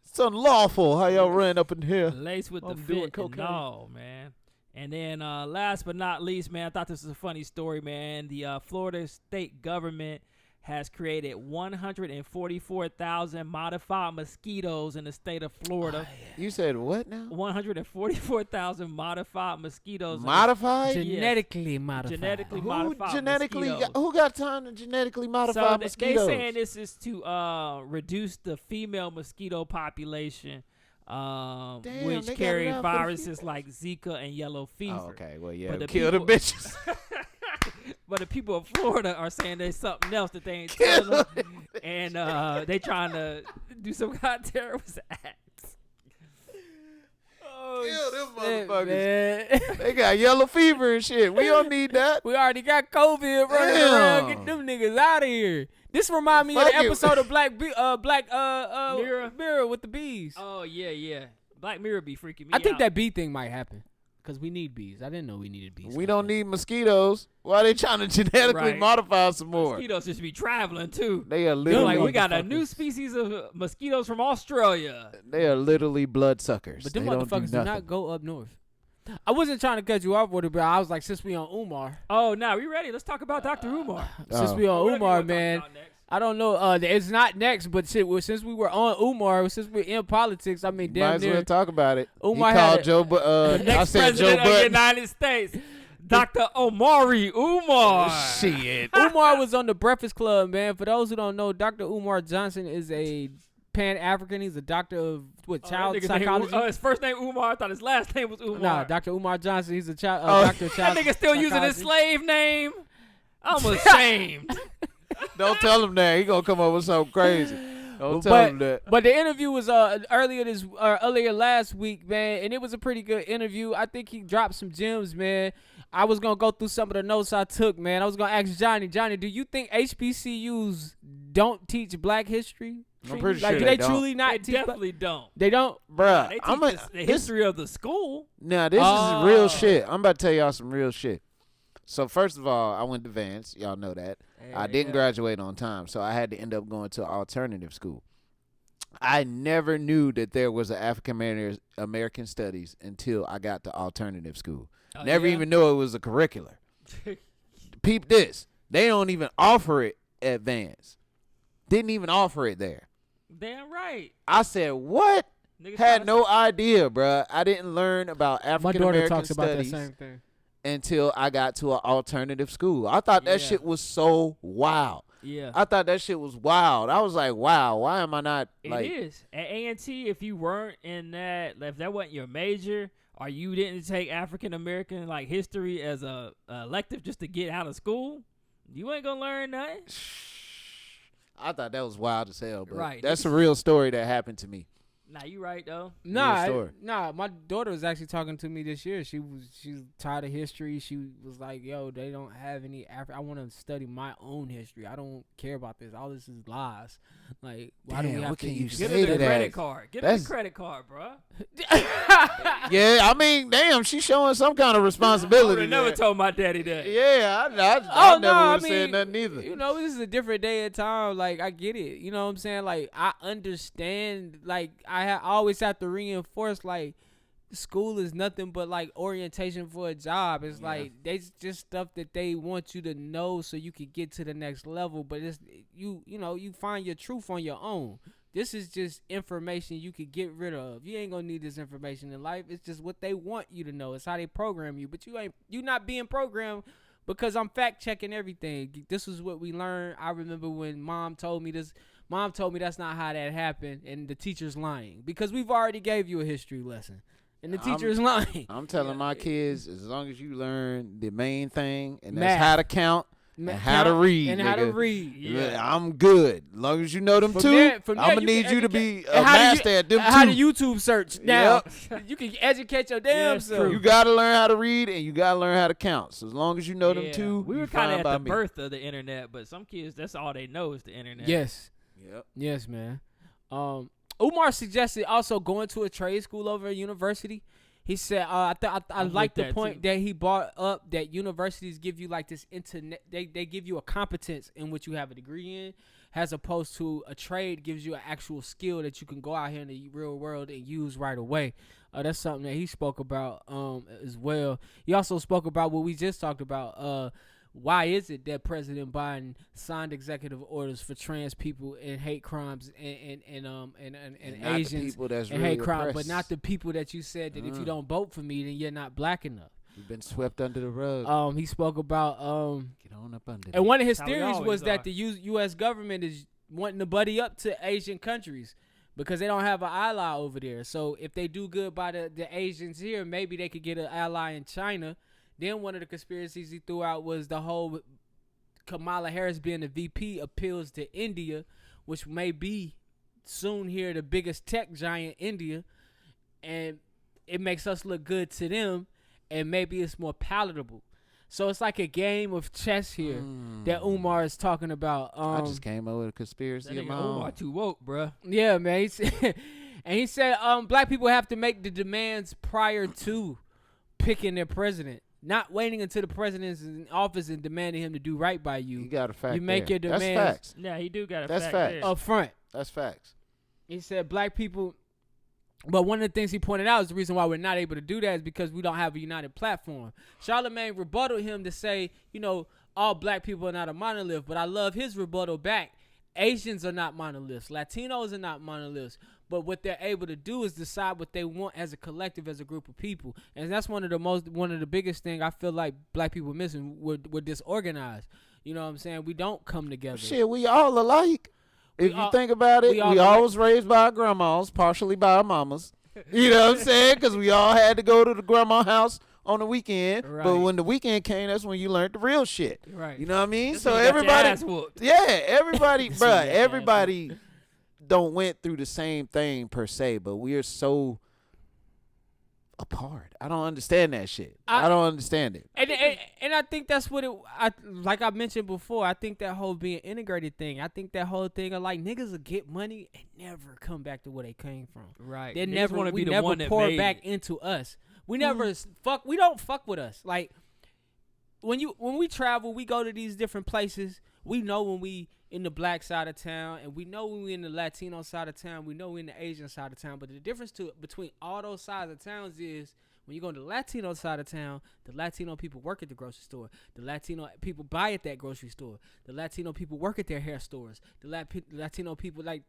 It's unlawful how y'all ran up in here. Laced with I'm the doing cocaine. fentanyl, man. And then last but not least, man, I thought this was a funny story, man. The Florida state government has created 144,000 modified mosquitoes in the state of Florida. You said what now? 144,000 modified mosquitoes. Modified? Genetically modified. Genetically Who modified genetically? mosquitoes. Who got time to genetically modify So they mosquitoes? saying this is to reduce the female mosquito population, Damn, which they got carry it out for the viruses like Zika and yellow fever. Oh, okay, well, yeah, But the kill the people- bitches. But the people of Florida are saying there's something else that they ain't telling them, and they trying to do some kind of terrorist acts. Kill them Shit, motherfuckers. man. They got yellow fever and shit. We don't need that. We already got COVID running Damn. around. Get them niggas out of here. This remind me of Fuck the it. episode of Black Mirror? with the bees. Oh yeah. Black Mirror be freaking me I think out. that bee thing might happen because we need bees. I didn't know we needed bees. We don't need mosquitoes. Why they trying to genetically Right. modify some more? Mosquitoes just be traveling too. They are They're literally like, we got a new motherfuckers. species of mosquitoes from Australia. They are literally bloodsuckers. But them They don't motherfuckers do nothing. not go up north. I wasn't trying to cut you off with it, but I was like, since we on Umar, Oh, now we ready? Let's talk about Dr. Umar. since Oh. we on Whatever you Umar, wanna talk man. about next. I don't know. It's not next, but shit, since we were on Umar, since we're in politics, I mean, Might damn as near. well talk about it. Umar he had called a- Joe, but I Next said Joe president of the Budden. United States, Dr. Omari Umar. Shit. Umar was on the Breakfast Club, man. For those who don't know, Dr. Umar Johnson is a Pan-African. He's a doctor of child That nigga's name psychology. his first name Umar. I thought his last name was Umar. Nah, Dr. Umar Johnson. He's a child Oh. doctor of child. That nigga still using his psychology. slave name. I'm ashamed. Don't tell him that. He gonna come up with something crazy. Don't tell him that. But the interview was earlier last week, man, and it was a pretty good interview. I think he dropped some gems, man. I was gonna go through some of the notes I took, man. I was gonna ask Johnny, do you think HBCUs don't teach Black history? I'm pretty Like, sure do they they don't. truly not They teach? definitely don't. They don't. Bruh, They teach I'm the history of the school. Now, this is real shit. I'm about to tell y'all some real shit. So, first of all, I went to Vance. Y'all know that. I didn't graduate on time, so I had to end up going to alternative school. I never knew that there was an African American studies until I got to alternative school. Oh, Never yeah? even knew it was a curricular. Peep this. They don't even offer it at Vance. Didn't even offer it there. Damn right. I said, what? Niggas Had tryna- no idea, bruh. I didn't learn about My African daughter American talks about that studies same thing. until I got to an alternative school. I thought that Yeah. shit was so wild. Yeah. I thought that shit was wild. I was like, wow, why am I not like It is. At A&T, if you weren't in that, if that wasn't your major, or you didn't take African American like history as a elective just to get out of school, you ain't gonna learn nothing. I thought that was wild as hell, but Right. that's a real story that happened to me. Nah, you right though. story. My daughter was actually talking to me this year. She's tired of history. She was like, "Yo, they don't have any I want to study my own history. I don't care about this. All this is lies. Like, why do we Damn, have what to can you even Get say her to the that? credit card. Get her the credit card, bro. Yeah, I mean, damn, she's showing some kind of I responsibility. would have never there. told my daddy that. Yeah, I Oh, never no, I would have said mean, nothing either. You know, this is a different day and time. Like, I get it. You know what I'm saying? Like, I understand. Like, I always have to reinforce, like, school is nothing but, like, orientation for a job. It's like, they just stuff that they want you to know so you can get to the next level. But it's, you know, you find your truth on your own. This is just information you could get rid of. You ain't gonna need this information in life. It's just what they want you to know. It's how they program you. But you not being programmed because I'm fact checking everything. This is what we learned. I remember when mom told me this. Mom told me that's not how that happened, and the teacher's lying because we've already gave you a history lesson, and the teacher's lying. I'm telling my kids, as long as you learn the main thing, and that's Math. how to count. And how to read, and nigga. how to read. Yeah, I'm good. As long as you know them From two, there, I'm gonna you need can you to educate- be a and how do master you- at them How two. to YouTube search now? Yep. You can educate your damn that's self. true. You gotta learn how to read and you gotta learn how to count. So as long as you know them Yeah. two, We you were kind fine of by at the me. birth of the internet, but some kids, that's all they know is the internet. Yes. Yep. Yes, man. Umar suggested also going to a trade school over a university. He said, I like with the that, point too. that he brought up that universities give you like this internet. They give you a competence in which you have a degree in, as opposed to a trade gives you an actual skill that you can go out here in the real world and use right away. That's something that he spoke about as well. He also spoke about what we just talked about. Why is it that President Biden signed executive orders for trans people and hate crimes and not Asians the people that's and really hate crimes, but oppressed. not the people that you said that if you don't vote for me, then you're not black enough. You've been swept under the rug. He spoke about Get on up under and one of his That's how we theories always was that are. the U.S. government is wanting to buddy up to Asian countries because they don't have an ally over there. So if they do good by the Asians here, maybe they could get an ally in China. Then one of the conspiracies he threw out was the whole Kamala Harris being the VP appeals to India, which may be soon here the biggest tech giant, India, and it makes us look good to them, and maybe it's more palatable. So it's like a game of chess here that Umar is talking about. I just came up with a conspiracy That of my nigga Umar own. too woke, bruh. Yeah, man. He said, and he said black people have to make the demands prior to picking their president. Not waiting until the president's in office and demanding him to do right by you. You got a fact You make there. your That's demands facts. Yeah, he do got a That's fact facts. there. up front. That's facts. He said black people, but one of the things he pointed out is the reason why we're not able to do that is because we don't have a united platform. Charlemagne rebutted him to say, you know, all black people are not a monolith, but I love his rebuttal back. Asians are not monoliths. Latinos are not monoliths. But what they're able to do is decide what they want as a collective, as a group of people. And that's one of the biggest things I feel like black people are missing. We're disorganized. You know what I'm saying? We don't come together. Shit, we all alike. If you all- think about it, we all we alike. all was raised by our grandmas, partially by our mamas. You know what I'm saying? Because we all had to go to the grandma house on the weekend. But Right. when the weekend came, that's when you learned the real shit. Right. You know what I mean? This So nigga got your everybody, ass whooped. yeah, everybody, This nigga bruh, got your ass everybody don't went through the same thing per se, but we are so apart. I don't understand that shit. I don't understand it. And I think that's what like I mentioned before, I think that whole being integrated thing, I think that whole thing of like niggas will get money and never come back to where they came from. Right. They Niggas never wanna we be the never one that pour made back it. into us. We never we don't fuck with us. Like when we travel, we go to these different places. We know when we in the black side of town, and we know when we in the Latino side of town. We know we in the Asian side of town. But the difference between all those sides of towns is when you go to the Latino side of town, the Latino people work at the grocery store. The Latino people buy at that grocery store. The Latino people work at their hair stores. The Latino people, like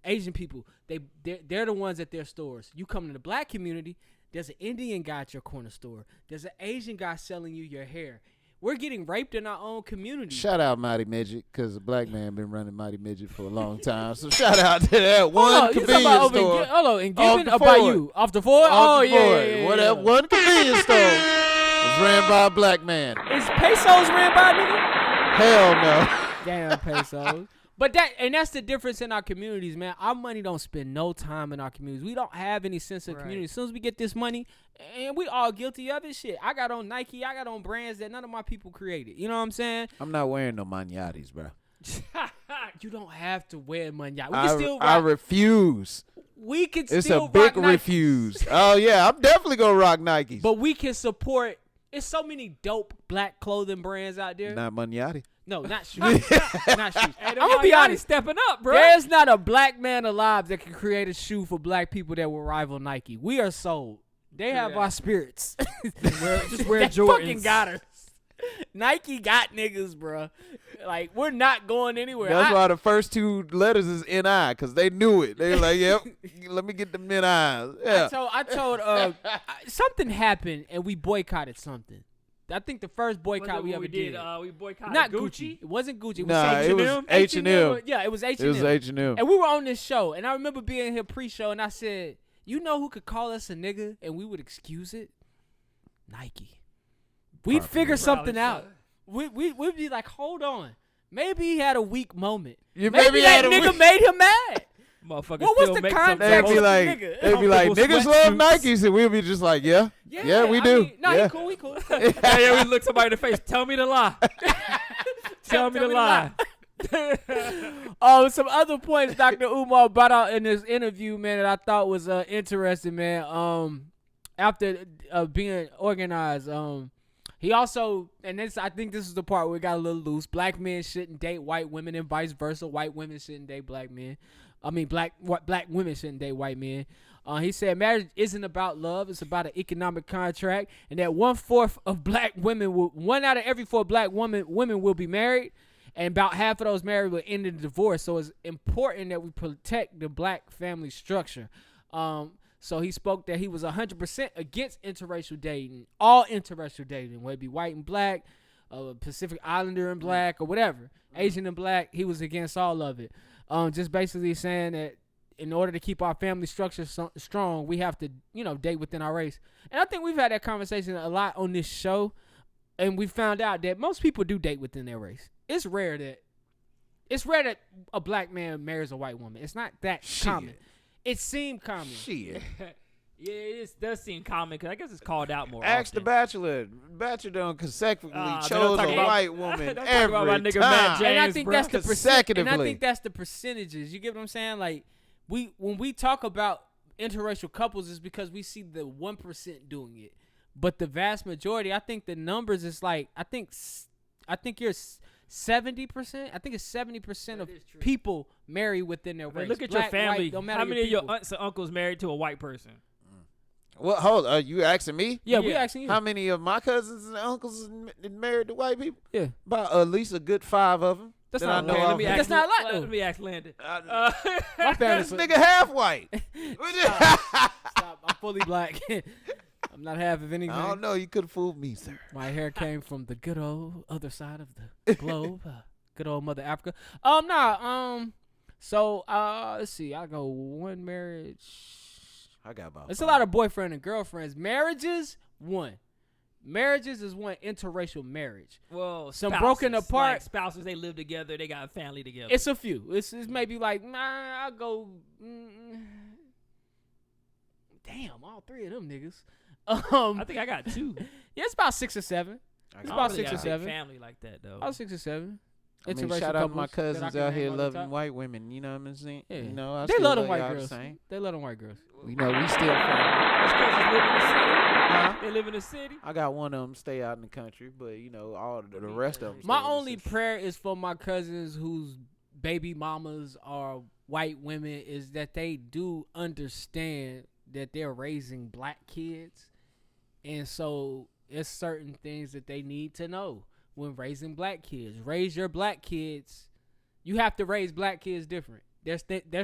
Asian people, they're the ones at their stores. You come to the black community, there's an Indian guy at your corner store. There's an Asian guy selling you your hair. We're getting raped in our own community. Shout out Mighty Midget, because a black man been running Mighty Midget for a long time. So shout out to that one convenience store. Hold on, and Off giving the about Ford. you off the Ford. Off Oh the yeah, Ford. yeah, What yeah. that one convenience store was ran by a black man. Is Pesos ran by nigga? Hell no. Damn Pesos. But that's the difference in our communities, man. Our money don't spend no time in our communities. We don't have any sense of community. As soon as we get this money, and we all guilty of it, shit. I got on Nike. I got on brands that none of my people created. You know what I'm saying? I'm not wearing no maniatis, bro. You don't have to wear money. I refuse. We can It's still a big rock Nikes. refuse. Oh, yeah. I'm definitely going to rock Nikes. But we can support. There's so many dope black clothing brands out there. Not maniati. No, not shoes. Not shoes. Hey, I'm gonna be honest. Stepping up, bro. There's not a black man alive that can create a shoe for black people that will rival Nike. We are sold. They have our spirits. Just wear They Jordans. fucking got us. Nike got niggas, bro. Like, we're not going anywhere. That's why the first two letters is NI, because they knew it. They were like, yep, let me get them NIs. Yeah. I told something happened and we boycotted something. I think the first boycott we ever did. We boycotted Not Gucci. It wasn't Gucci. It was Nah, it was H&M. Yeah, it was H&M. It was H&M. And we were on this show, and I remember being here pre-show, and I said, you know who could call us a nigga, and we would excuse it? Nike. We'd figure something out. We'd be like, hold on. Maybe he had a weak moment. Maybe that nigga made him mad. Motherfuckers What was still the make context? They'd be Fucking like, nigga. niggas love Nikes, and we'll be just like, yeah, we do. He cool, he cool. Hey, we look somebody in the face. Tell me to lie. Tell me to lie. Some other points Dr. Umar brought out in this interview, man, that I thought was interesting, man. After being organized, he also, and I think this is the part where it got a little loose. Black men shouldn't date white women, and vice versa. White women shouldn't date black men. Black women shouldn't date white men. He said marriage isn't about love; it's about an economic contract, and that 1/4 of black women one out of every 4 black women will be married, and about half of those married will end in divorce. So it's important that we protect the black family structure. So he spoke that he was 100% against interracial dating, all interracial dating, whether it be white and black, Pacific Islander and black, or whatever, Asian and black. He was against all of it. Just basically saying that in order to keep our family structure strong, we have to, date within our race. And I think we've had that conversation a lot on this show, and we found out that most people do date within their race. It's rare that a black man marries a white woman. It's not that common. It seemed common. Shit. Yeah, it does seem common because I guess it's called out more. Ask the often. Bachelor. Bachelor done consecutively Don't chose talk a about- white woman don't talk every about my time. nigga Matt And I James, think bro. that's the Consecutively. and I think that's the percentages. You get what I'm saying? Like when we talk about interracial couples, is because we see the 1% doing it, but the vast majority, I think the numbers is like I think you're 70%. I think it's 70% of people marry within their race. Look at Black, your family. white, don't matter How many of your people. aunts and uncles married to a white person? Well, hold on. Are you asking me? Yeah, we Yeah. asking you. How many of my cousins and uncles is married to white people? Yeah. About at least a good 5 of them. That's that not I know okay, of. Let me That's ask not a lot, though. Let me ask Landon. My family's This nigga half white. Stop. I'm fully black. I'm not half of anything. I don't know. You could have fooled me, sir. My hair came from the good old other side of the globe, good old Mother Africa. So let's see. I go one marriage. I got about It's 5. a lot of boyfriend and girlfriends. Marriages, one. Marriages is one. Interracial marriage. Well, Some spouses, broken apart- like spouses, they live together. They got a family together. It's a few. It's maybe like I'll go. Damn, all 3 of them niggas. I think I got 2. Yeah, it's about 6 or 7. I It's got about I don't 6 or got a big 7. family like that though. About 6 or 7. I mean, Interracial shout out to my couples that I cousins can out name here on the loving top. white women. You know what I'm saying? Yeah. You know, I They still love them love white y'all girls. the same. They love them white girls. You know, we still family. Those cousins live in the city. Huh? They live in the city. I got one of them stay out in the country, but you know, all the rest of them. My only prayer is for my cousins whose baby mamas are white women, is that they do understand that they're raising black kids, and so it's certain things that they need to know when raising black kids. Raise your black kids. You have to raise black kids different. There's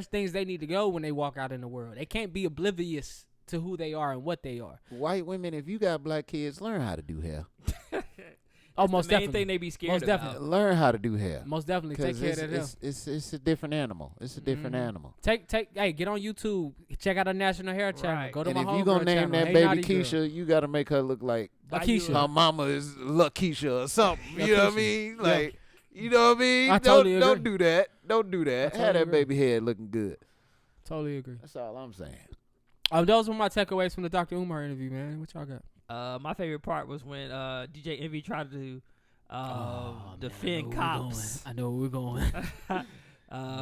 things they need to go when they walk out in the world. They can't be oblivious to who they are and what they are. White women, if you got black kids, learn how to do hair. Oh, most the main definitely. thing they be scared Most about. definitely. Learn how to do hair. Most definitely take care of that health. It's a different animal. It's a different animal. Hey, get on YouTube. Check out our National Hair Channel. Right. Go to And my if you homegirl gonna name channel, that Hey baby Naughty Girl. Keisha, you gotta make her look like Lakeisha. her mama is LaKeisha or something. You know what I LaKeisha. mean? Yeah. Like, you know what I mean? I totally don't agree. do that. Don't do that. totally Have that agree. baby head looking good. Totally agree. That's all I'm saying. Those were my takeaways from the Dr. Umar interview, man. What y'all got? My favorite part was when DJ Envy tried to defend cops. I know where we're going.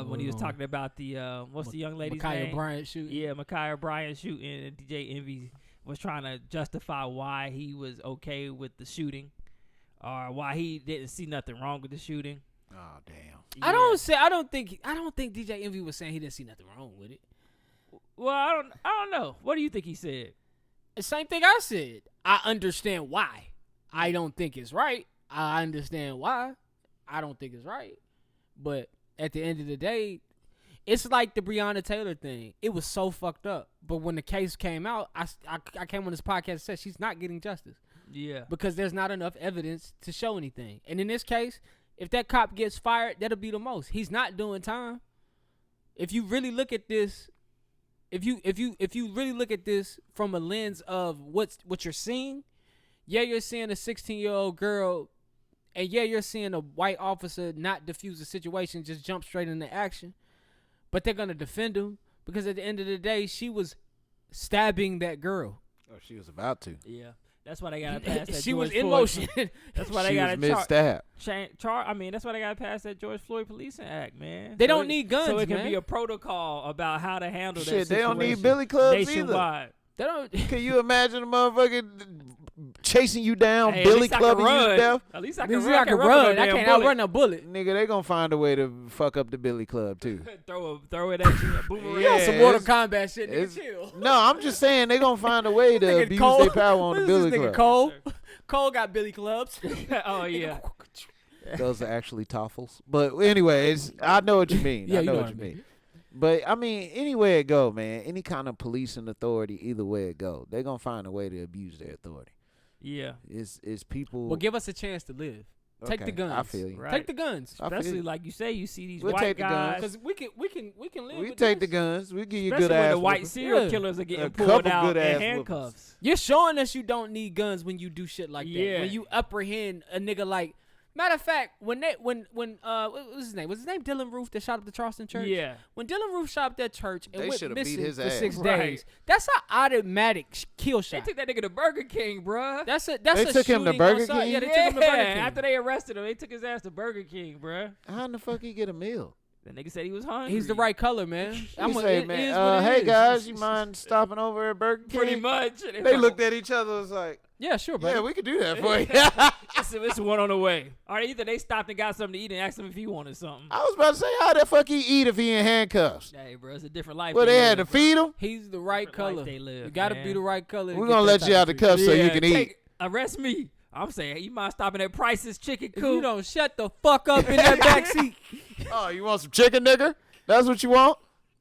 When he was talking about the what's the young lady's Ma'Khia name? Bryant shooting. Yeah, Ma'Khia Bryant shooting, and DJ Envy was trying to justify why he was okay with the shooting, or why he didn't see nothing wrong with the shooting. Oh damn. Yeah. I don't think DJ Envy was saying he didn't see nothing wrong with it. Well, I don't know. What do you think he said? The same thing I said. I understand why. I don't think it's right. I understand why. I don't think it's right. But at the end of the day, it's like the Breonna Taylor thing. It was so fucked up. But when the case came out, I came on this podcast and said she's not getting justice. Yeah. Because there's not enough evidence to show anything. And in this case, if that cop gets fired, that'll be the most. He's not doing time. If you really look at this, if you really look at this from a lens of what you're seeing, yeah, you're seeing a 16-year-old girl, and yeah, you're seeing a white officer not defuse the situation, just jump straight into action. But they're gonna defend him because at the end of the day, she was stabbing that girl. Oh, she was about to. Yeah. That's why they gotta pass that. She was George in Floyd- motion. That's why She they gotta was mid-stab. I mean, that's why they gotta pass that George Floyd Policing Act, man. They don't need guns, so it can man. be a protocol about how to handle that Shit, they don't need situation billy clubs either. nationwide. They don't. Can you imagine a motherfucker chasing you down, Hey, at billy least I can clubbing you to run. death? At least I At can least run. I can with run. no I damn can't bullet. outrun a bullet. Nigga, they gonna find a way to fuck up the billy club too. throw it at you. A boomerang. You on Yeah, some Mortal it's- Kombat shit, nigga. it's- Chill. No, I'm just saying they gonna find a way to Nigga, abuse Cole- their power on what the is billy this nigga, club. Cole? Cole got billy clubs. Oh yeah. Those are actually toffles. But anyways, I know what you mean. Yeah, I you know know what what you I mean. But I mean, anywhere it go, man, any kind of policing authority, either way it go, they gonna find a way to abuse their authority. Yeah. It's people. Well, give us a chance to live. Take the Okay, guns. I feel you. Right. Take the guns. I feel Especially you. like you say, you see these We'll white take the guns. guys. Because we can live. We with take the this. guns. We give you Especially good when ass. the white whooping. serial Yeah. killers are getting A pulled couple out good in ass handcuffs. You're showing us you don't need guns when you do shit like that. Yeah. When you apprehend a nigga like. Matter of fact, when what was his name? Was his name Dylan Roof that shot up the Charleston church? Yeah. When Dylan Roof shot up that church and They went shoulda beat missing his for ass. 6 Right. days, that's an automatic kill They shot. took that nigga to Burger King, bruh. That's a They took him to shooting Burger on site. King? Yeah, they took him to Burger King. After they arrested him, they took his ass to Burger King, bruh. How in the fuck he get a meal? That nigga said he was hungry. He's the right color, man. You say, man, hey guys, you mind stopping over at Burger King? Pretty much. They looked at each other. Was like, Yeah, sure, bro. yeah, we could do that for you. It's one on the way. Or either they stopped and got something to eat and asked him if he wanted something. I was about to say, how the fuck he eat if he in handcuffs? Hey, bro, it's a different life. Well, they had to live, bro. feed him. He's the right Different life color. they live, You gotta man. be the right color. to We're get gonna that let type you out of the treatment. cuffs so you can eat. Arrest me. I'm saying, you mind stopping at Price's Chicken If Coop? you don't shut the fuck up in that backseat. Oh, you want some chicken, nigga? That's what you want?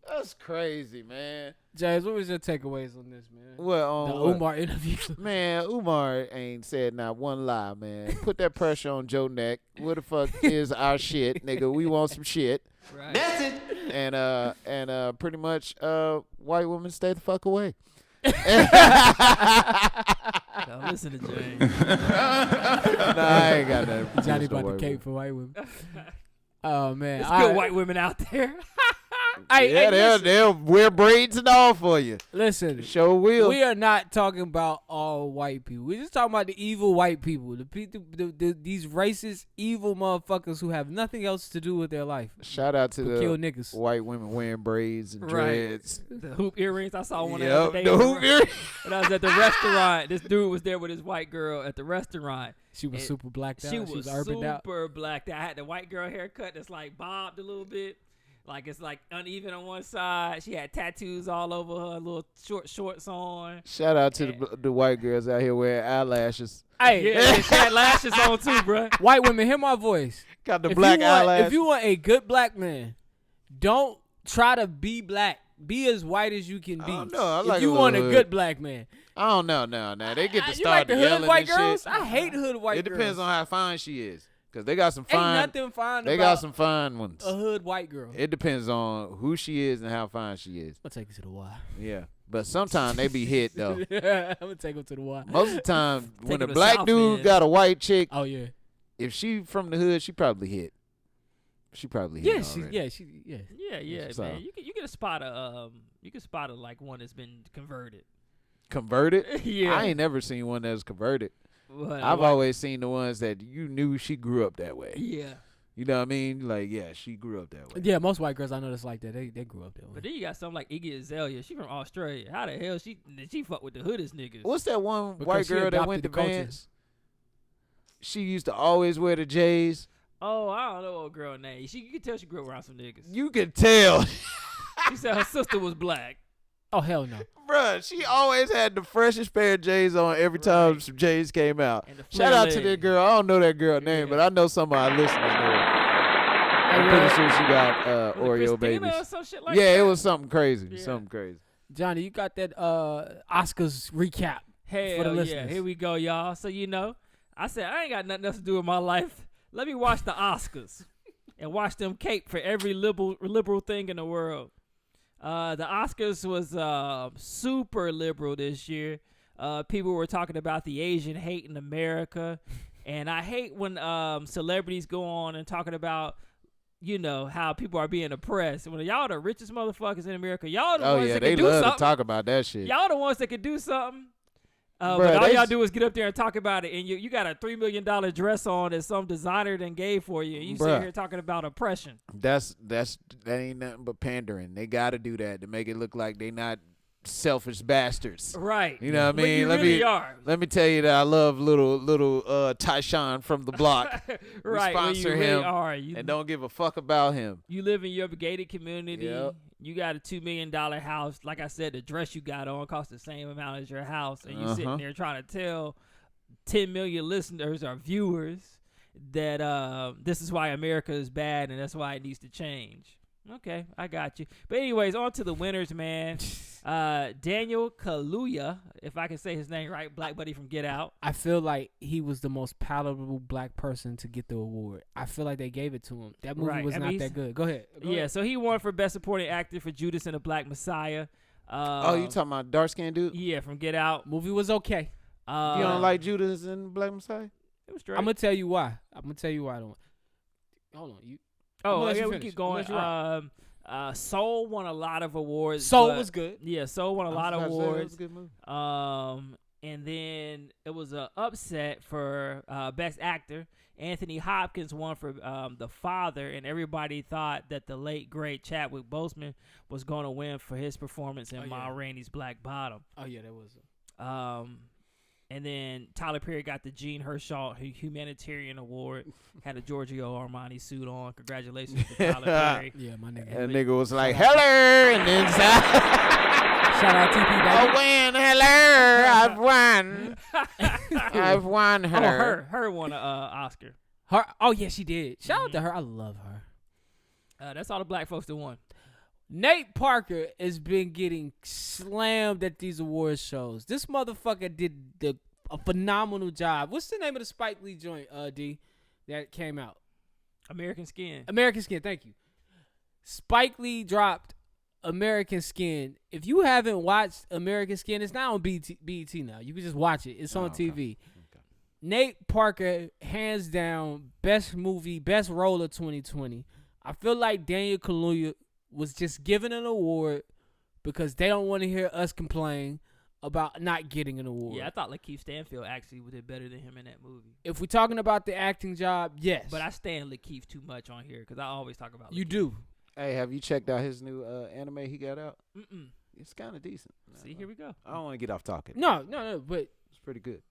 That's crazy, man. James, what was your takeaways on this, man? Well, The on what? Umar interview. Man, Umar ain't said not one lie, man. Put that pressure on Joe neck. What the fuck is our shit, nigga? We want some shit. Right. That's it. And pretty much white women stay the fuck away. Don't listen to James. Nah, I ain't got that. Johnny about the cape for white women. Oh man, There's good white women out there. Yeah, they'll wear braids and all for you. Listen, Show will. we are not talking about all white people. We're just talking about the evil white people, the people, these racist, evil motherfuckers who have nothing else to do with their life. Shout out to Kill the niggas. white women wearing braids and Right. dreads. The hoop earrings. I saw one the Yep, other day. the hoop earring. When I was at the restaurant, this dude was there with his white girl at the restaurant. She was And super blacked out. She was urbaned out. super blacked out. I had the white girl haircut that's like bobbed a little bit. Like it's like uneven on one side. She had tattoos all over her, little short shorts on. Shout out to the white girls out here wearing eyelashes. Hey, Yeah, she had lashes on too, bruh. white women, hear my voice. Got the If black you want, eyelashes. if you want a good black man, don't try to be black. Be as white as you can be. don't know. I if like you a want a little good black man. I don't know. No, they get to You start like the hood yelling white and girls? shit. I hate hood white It girls. depends on how fine she is, cause they got some Ain't fine. nothing fine They about got some fine ones. a hood white girl. It depends on who she is and how fine she is. I'm gonna take you to the Y. Yeah, but sometimes they be hit though. I'm gonna take him to the Y. Most of the time, when a him to black South dude End. got a white chick, Oh yeah. if she from the hood, she probably hit. She probably Yeah, hit she, already. yeah. Yeah, So- man. You can spot a like one that's been converted. Converted? Yeah. I ain't never seen one that's converted. But, I've like, always seen the ones that you knew she grew up that way. Yeah. You know what I mean? Like, yeah, she grew up that way. Yeah, most white girls I know that's like that. They grew up that way. But then you got something like Iggy Azalea. She from Australia. How the hell she fuck with the hoodest niggas? What's that one Because white she girl that adopted went to the culture. Vans? She used to always wear the J's. Oh, I don't know what girl name. You can tell she grew up around some niggas. You could tell. She said her sister was black. Oh hell no. Bruh, she always had the freshest pair of J's on every time Right. some J's came out. And the Shout out to flare that leg. girl. I don't know that girl name, Yeah. but I know some of our listeners know her. I'm pretty sure she got Was it Oreo Christina babies. or some shit like Yeah, that? it was something crazy. Yeah. Something crazy. Johnny, you got that Oscars recap. Hell for the yeah, listeners. here we go, y'all. So I said I ain't got nothing else to do with my life. Let me watch the Oscars and watch them cape for every liberal thing in the world. The Oscars was super liberal this year. People were talking about the Asian hate in America, and I hate when celebrities go on and talking about how people are being oppressed. When y'all the richest motherfuckers in America, y'all the Oh ones yeah, that they can do love something. to talk about that shit. Y'all the ones that could do something. Bruh, But all they y'all s- do is get up there and talk about it, and you got a $3 million dress on that some designer then gave for you, and you sit Bruh. here talking about oppression. That ain't nothing but pandering. They got to do that to make it look like they not selfish bastards. Right. You know what I But mean? you Let really me are. let me tell you that I love little Tyshawn from the block. Right. when you sponsor really him are. You, and don't give a fuck about him. you live in your gated community. Yep. You got a $2 million house. Like I said, the dress you got on costs the same amount as your house, and you sitting Uh-huh. there trying to tell 10 million listeners or viewers that this is why America is bad and that's why it needs to change. Okay, I got you. But anyways, on to the winners, man. Daniel Kaluuya, if I can say his name right, black buddy from Get Out. I feel like he was the most palatable black person to get the award. I feel like they gave it to him. That movie Right, was I not mean, that good. Go ahead. Go Yeah, ahead. so he won for Best Supporting Actor for Judas and the Black Messiah. Oh, you talking about dark skinned dude? Yeah, from Get Out. Movie was okay. You don't like Judas and Black Messiah? It was straight. I'm gonna tell you why. I don't. Hold on. You. I'm Oh, gonna let yeah, you we finish. keep going. I'm gonna let Soul won a lot of awards. Soul but- was good. Yeah, Soul won a lot of That was a awards. good movie. And then it was an upset for Best Actor. Anthony Hopkins won for The Father, and everybody thought that the late great Chadwick Boseman was going to win for his performance in Oh, yeah. Ma Rainey's Black Bottom. Oh yeah, that was. And then Tyler Perry got the Gene Hershaw Humanitarian Award. Had a Giorgio Armani suit on. Congratulations to Tyler Perry. Yeah, my nigga. That nigga was like, hello, and then Shout out TP I baby. win, hello, I've won. I've won Oh, her. her won an Oscar. Her. Oh yeah, she did. Shout out to her. I love her. That's all the black folks that won. Nate Parker has been getting slammed at these award shows. This motherfucker did a phenomenal job. What's the name of the Spike Lee joint, D, that came out? American Skin. American Skin, thank you. Spike Lee dropped American Skin. If you haven't watched American Skin, it's not on BET now. You can just watch it. It's on okay. TV. Nate Parker, hands down, best movie, best role of 2020. I feel like Daniel Kaluuya was just given an award because they don't want to hear us complain about not getting an award. Yeah, I thought Lakeith Stanfield actually did better than him in that movie. If we're talking about the acting job, yes. But I stand Lakeith too much on here because I always talk about you Lakeith. do. Hey, have you checked out his new anime he got out? Mm-mm. It's kind of decent. See, here we go. I don't want to get off talking. No, but It's pretty good.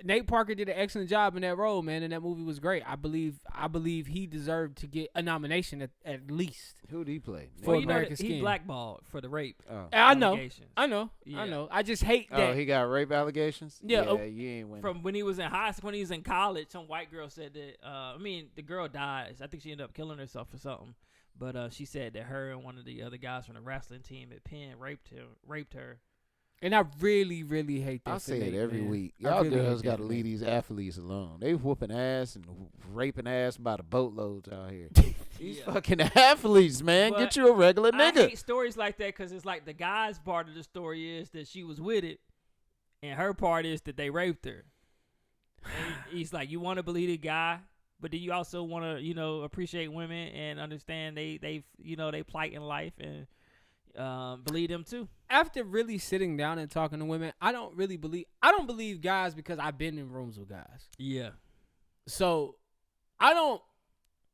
Nate Parker did an excellent job in that role, man, and that movie was great. I believe he deserved to get a nomination at least. Who did he play? For Well, you know American that he Skin. blackballed for the rape. Oh. I know. allegations. I know. Yeah. I just hate Oh, that. he got rape allegations? Yeah, oh. you ain't winning. From when he was in high school, when he was in college, some white girl said that. The girl dies. I think she ended up killing herself or something. But she said that her and one of the other guys from the wrestling team at Penn raped her. And I really, really hate that. I for say Nate, it every man. week. I Y'all really hate girls that got to for leave Nate. these athletes alone. They whooping ass and raping ass by the boatloads out here. These Yeah. fucking athletes, man. But Get you a regular I nigga. hate stories like that because it's like the guy's part of the story is that she was with it, and her part is that they raped her. And he's like, you want to believe the guy, but do you also want to, you know, appreciate women and understand they you know, they plight in life and believe them too? After really sitting down and talking to women, I don't believe guys because I've been in rooms with guys. Yeah. So I don't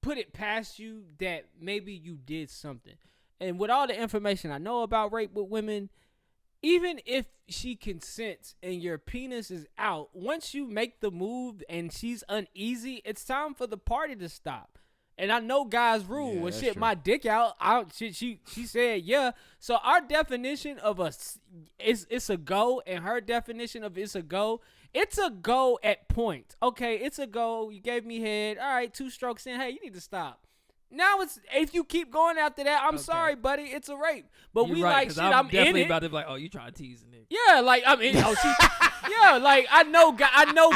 put it past you that maybe you did something. And with all the information I know about rape with women, even if she consents and your penis is out, once you make the move and she's uneasy, it's time for the party to stop. And I know guys rule. Yeah, Well, that's shit, true. my dick out. She said yeah. So our definition of it's a go, and her definition of it's a go at points. Okay, it's a go. You gave me head. All right, 2 strokes in. Hey, you need to stop. Now it's if you keep going after that, I'm sorry, buddy. It's a rape. But You're we right, like 'cause shit. I'm I'm in definitely it. about to be like, oh, you trying to tease a nigga. Yeah, like I'm in. Oh, she. Yeah, like I know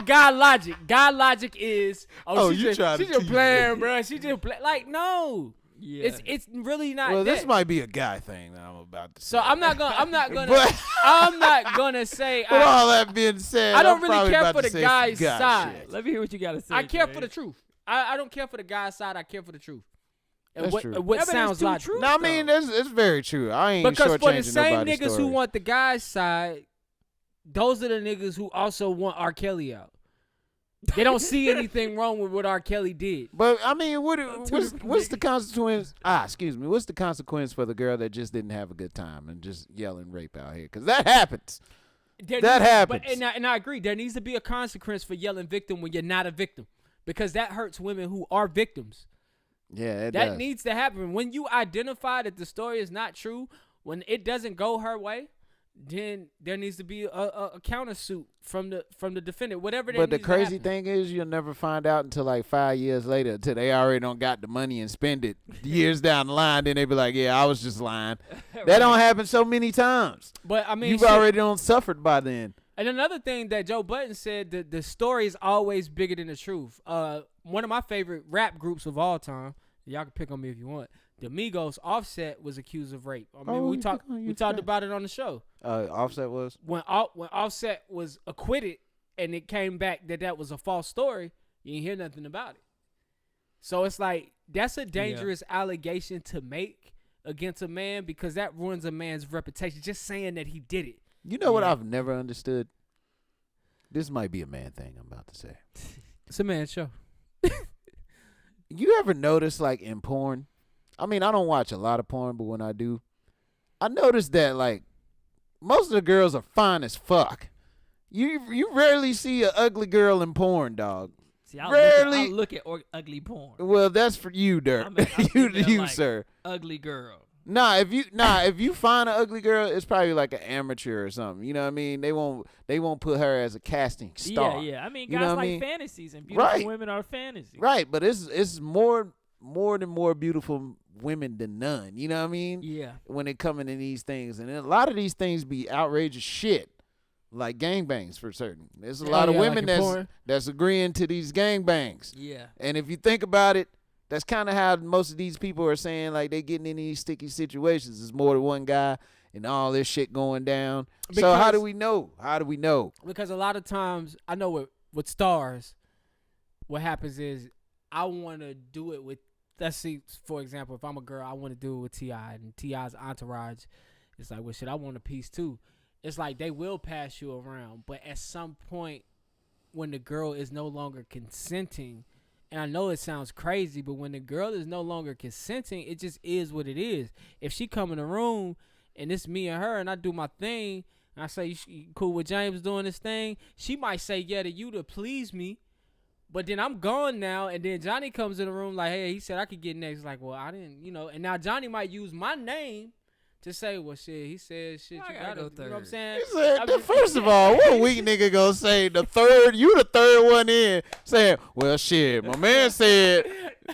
guy logic. Guy logic is. Oh, she you just, trying she to just tease playing, me. bro. She just play. Like no. Yeah. It's really not. Well, that. this might be a guy thing that I'm about to say. So I'm not gonna. But- I'm not gonna say. With all that being said, I don't I'm really probably care about for to the say some guy's guy side. shit. Let me hear what you got to say. I care Dre. for the truth. I don't care for the guy's side. I care for the truth. And That's what true. what Yeah, but sounds it's too like true. No, I mean it's very true. I ain't because for the shortchanging same nobody's niggas story. who want the guy's side, those are the niggas who also want R. Kelly out. They don't see anything wrong with what R. Kelly did. But I mean, what's the consequence? Excuse me. What's the consequence for the girl that just didn't have a good time and just yelling rape out here? Because that happens. That happens. But, and I agree. There needs to be a consequence for yelling victim when you're not a victim, because that hurts women who are victims. Yeah, it That does. needs to happen. When you identify that the story is not true, when it doesn't go her way, then there needs to be a countersuit from the defendant, whatever that But the needs to crazy happen. thing is, you'll never find out until like 5 years later, until they already don't got the money and spend it years down the line. Then they be like, "Yeah, I was just lying." That don't happen so many times. But I mean, You've shit. already done suffered by then. And another thing that Joe Budden said, that the story is always bigger than the truth. One of my favorite rap groups of all time, y'all can pick on me if you want, the Migos, Offset was accused of rape. I mean, we talked about it on the show. Offset was. When Offset was acquitted and it came back that was a false story, you didn't hear nothing about it. So it's like, that's a dangerous allegation to make against a man, because that ruins a man's reputation, just saying that he did it. You know what I've never understood? This might be a man thing I'm about to say. It's a man's show. You ever notice, like, in porn? I mean, I don't watch a lot of porn, but when I do, I notice that, like, most of the girls are fine as fuck. You rarely see an ugly girl in porn, dog. See, I Rarely- look at ugly porn. Well, that's for you, Dirk. I'm thinking you, like, sir. Ugly girl. If you find an ugly girl, it's probably like an amateur or something. You know what I mean? They won't put her as a casting star. Yeah. I mean, You guys know what I like mean? fantasies, and beautiful Right. women are fantasy. Right, but it's more beautiful women than none. You know what I mean? Yeah. When it coming to these things, and a lot of these things be outrageous shit, like gangbangs for certain. There's a lot of women like in porn. that's agreeing to these gangbangs. Yeah. And if you think about it, that's kind of how most of these people are saying, like, they getting in these sticky situations. There's more than one guy and all this shit going down. So how Because- do we know? How do we know? Because a lot of times, I know with stars, what happens is I want to do it with, let's see, for example, if I'm a girl, I want to do it with T.I. and T.I.'s entourage. It's like, well, shit, I want a piece too. It's like they will pass you around, but at some point when the girl is no longer consenting, and I know it sounds crazy, but when the girl is no longer consenting, it just is what it is. If she come in the room and it's me and her and I do my thing, and I say, you cool with James doing this thing, she might say yeah to you to please me, but then I'm gone now, and then Johnny comes in the room like, hey, he said I could get next. Like, well, I didn't, and now Johnny might use my name to say, well, shit, he said, shit, I you gotta gotta go you know what I'm third. saying? He said, I mean- first of all, what weak nigga gonna say you the third one in, saying, well, shit, my man said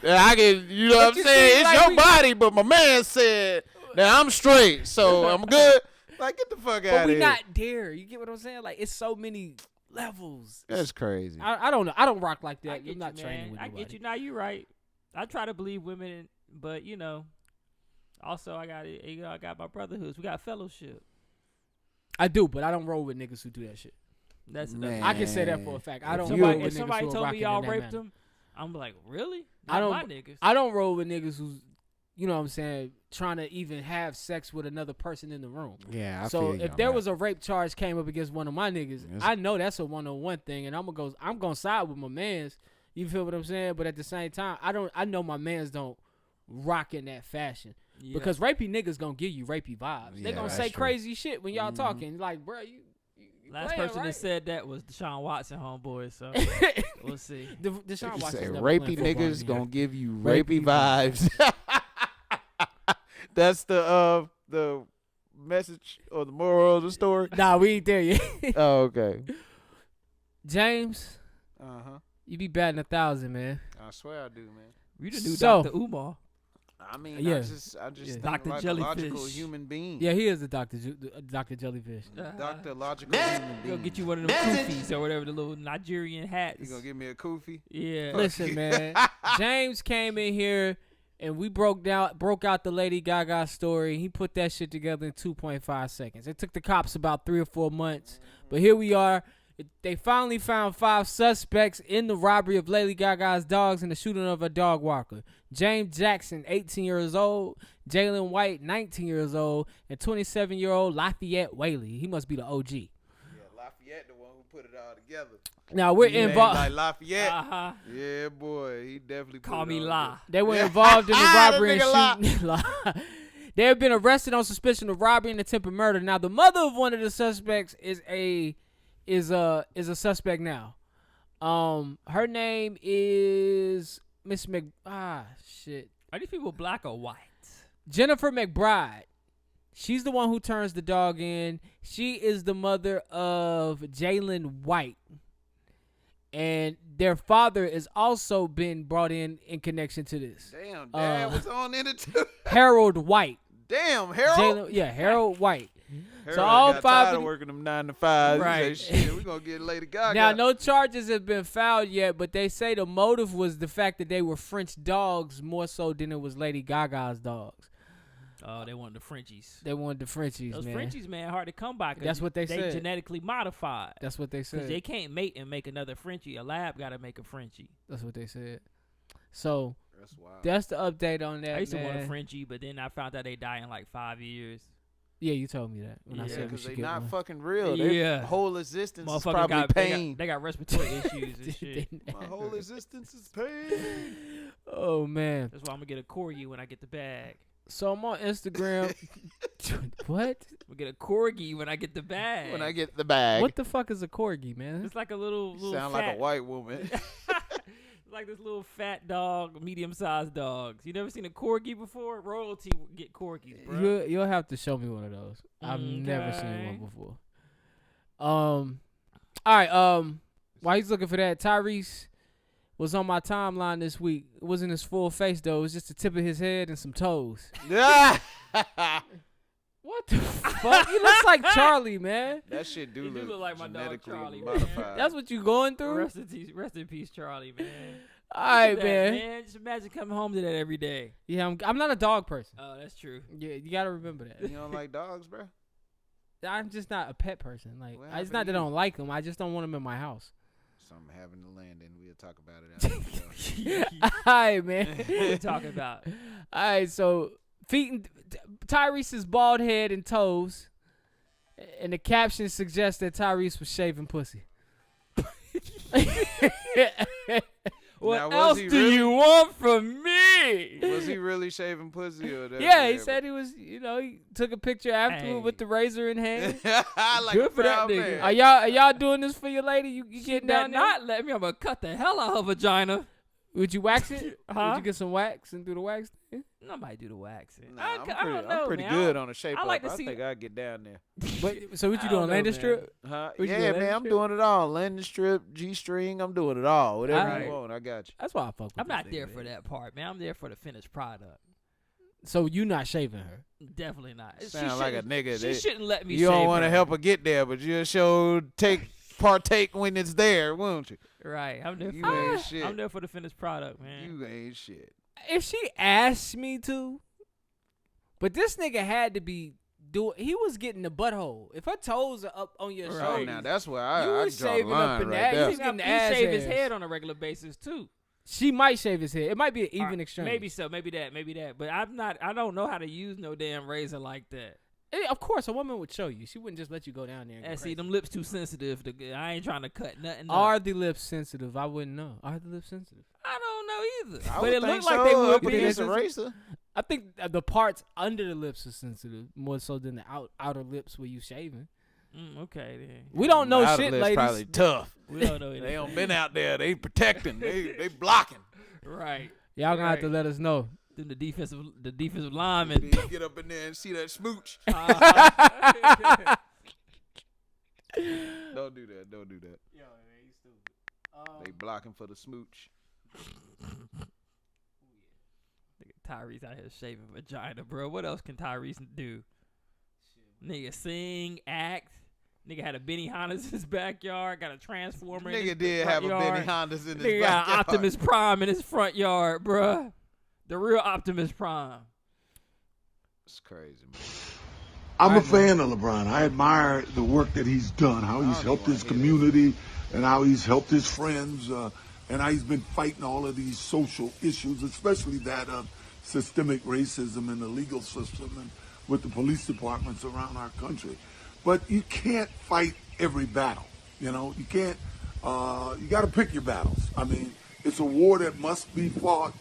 that I can, you know what I'm you saying? see, It's like, your we- body, but my man said that I'm straight, so I'm good. Like, get the fuck out But of we here. not there. You get what I'm saying? Like, it's so many levels. That's crazy. I don't know. I don't rock like that. I get I'm not you, training man. with I nobody. get you. Now you right. I try to believe women, but also I got my brotherhoods. We got fellowship. I do, but I don't roll with niggas who do that shit. That's Man. I can say that for a fact. I don't you- roll If with niggas somebody who are told me rocking y'all in that raped manner. them, I'm like, really? I Not don't. my niggas. I don't roll with niggas who's, you know what I'm saying, trying to even have sex with another person in the room. Yeah, I So feel you if on there that. was a rape charge came up against one of my niggas, Yes. I know that's a 1-on-1 thing, and I'm gonna side with my mans. You feel what I'm saying? But at the same time, I know my mans don't rock in that fashion. Yeah. Because rapey niggas gonna give you rapey vibes. They Yeah, gonna that's say true. crazy shit when y'all talking. Like, bro, you Last playing, person right? that said that was Deshaun Watson, homeboy. So we'll see. Deshaun You Watson's say never rapey playing football niggas anymore. gonna give you Rapey rapey vibes. That's the message or the moral of the story. Nah, we ain't there yet. Oh, okay. James, you be batting 1,000, man. I swear I do, man. You the new So- Dr. Umar. I mean, Yeah. I just Yeah. think Dr. like a logical Jellyfish. human being. Yeah, he is the Dr. Jellyfish. Dr. Logical human Go being. get you one of them kufis or whatever, the little Nigerian hats. You gonna give me a kufi? Yeah. Listen, man. James came in here and we broke out the Lady Gaga story. He put that shit together in 2.5 seconds. It took the cops about 3 or 4 months, but here we are. They finally found 5 suspects in the robbery of Lady Gaga's dogs and the shooting of a dog walker. James Jackson, 18 years old, Jalen White, 19 years old, and 27-year-old Lafayette Whaley. He must be the OG. Yeah, Lafayette, the one who put it all together. Now we're He named involved. like Lafayette. Uh-huh. Yeah, boy, he definitely Call put it me all La. They were Yeah. involved in the That robbery and nigga shooting. They have been arrested on suspicion of robbery and attempted murder. Now, the mother of one of the suspects is a suspect now. Her name is Miss shit. Are these people black or white? Jennifer McBride. She's the one who turns the dog in. She is the mother of Jalen White. And their father is also been brought in connection to this. Damn, Dad was on in it too. Harold White. Damn, Harold. Harold White. Harold all got 5 tired of of the- working them 9 to 5. Right. He say, shit, we gonna get Lady Gaga. Now, no charges have been filed yet, but they say the motive was the fact that they were French dogs more so than it was Lady Gaga's dogs. Oh, they wanted the Frenchies. They wanted the Frenchies, Those man. Frenchies, man, hard to come by. 'cause That's what they said. genetically modified. That's what they Because said. they can't mate and make another Frenchie. A lab got to make a Frenchie. That's what they said. So That's wild. that's the update on that, I used to want a man. Frenchie, but then I found out they die in like 5 years. Yeah, you told me that when I Yeah, said we because should they get not one. fucking real. Yeah. Their whole existence is Motherfucker probably got pain. they got respiratory issues and shit. My whole existence is pain. Oh man. That's why I'm gonna get a corgi when I get the bag. So I'm on Instagram. What? I'm gonna get a corgi when I get the bag. When I get the bag. What the fuck is a corgi, man? It's like a little You sound fat, like a white woman. like this little fat dog, medium-sized dogs. You never seen a corgi before? Royalty get corgis, bro. You'll have to show me one of those. I've never seen Okay. one before. All right. While he's looking for that, Tyrese was on my timeline this week. It wasn't his full face though. It was just the tip of his head and some toes. that What the fuck? He looks like Charlie, man. shit do You do look, look like my dog genetically Charlie, man. modified. That's what you going through? Rest in peace, Charlie, man. All right, Look at that, man. Just imagine coming home to that every day. Yeah, I'm not a dog person. Oh, that's true. Yeah, you gotta remember that. You don't like dogs, bro? I'm just not a pet person. Like, What it's happened not to that I you? don't like them. I just don't want them in my house. Something happened to Landon. We'll talk about it after the show. All right, man. What are you talking about? All right, so feet and Tyrese's bald head and toes, and the caption suggests that Tyrese was shaving pussy. What Now, was else he do really? you want from me? Was he really shaving pussy or that? Yeah, he said he was. You know, he took a picture afterward Hey. with the razor in hand. like Good a for that proud nigga. man. Are y'all doing this for your lady? You getting Better down there? not let me. I'm gonna cut the hell out of her vagina. Would you wax it? Huh? Would you get some wax and do the wax thing? Nobody do the waxing. Nah, I I'm don't know, pretty man. good on a shape I like up. to I see- think I'd get down there. But so what you I doing? don't know, Landing man. strip? Huh? What you Yeah, doing, man, landing I'm strip? doing it all. Landing strip, G-string, I'm doing it all. Whatever Alright. you want, I got you. That's why I fuck with I'm this not nigga, there man. for that part, man. I'm there for the finished product. So you not shaving her? Definitely not. She Sound like a shouldn't- nigga. She shouldn't let me. You don't want to help her get there, but you'll partake when it's there, won't you? Right. I'm there. You For, ain't shit. I'm there for the finished product, man. You ain't shit. If she asked me to, but this nigga had to be he was getting the butthole. If her toes are up on your Right. Oh, shoulders, now that's where you I was draw the shaving line up in right that. there. He's getting the he ass shave his hairs. head on a regular basis too. She might shave his head. It might be an even exchange. Maybe so. Maybe that. But I don't know how to use no damn razor like that. Of course, a woman would show you. She wouldn't just let you go down there. And see, them lips too sensitive. I ain't trying to cut nothing. Are the lips sensitive? I wouldn't know. Are the lips sensitive? I don't know either. But it looked like they would be. It's a razor. I think the parts under the lips are sensitive more so than the outer lips where you shaving. Okay, then. We don't know shit, lips ladies. Probably tough. We don't know. They don't been out there. They protecting. they blocking. Right. Y'all gonna have to let us know. The defensive lineman. You get up in there and see that smooch. Don't do that. Don't do that. Yo, man, you stupid. They blocking for the smooch. Tyrese out here shaving vagina, bro. What else can Tyrese do? Nigga sing, act. Nigga had a Benny Hondas in his backyard. Got a transformer. Nigga in his did front have yard. a Benny Hondas in his Nigga backyard. got Optimus Prime in his front yard, bruh. The real Optimus Prime. It's crazy, man. I'm a fan of LeBron. I admire the work that he's done, how he's helped his community, and how he's helped his friends, and how he's been fighting all of these social issues, especially that of systemic racism in the legal system and with the police departments around our country. But you can't fight every battle. You know, you can't, you got to pick your battles. I mean, it's a war that must be fought,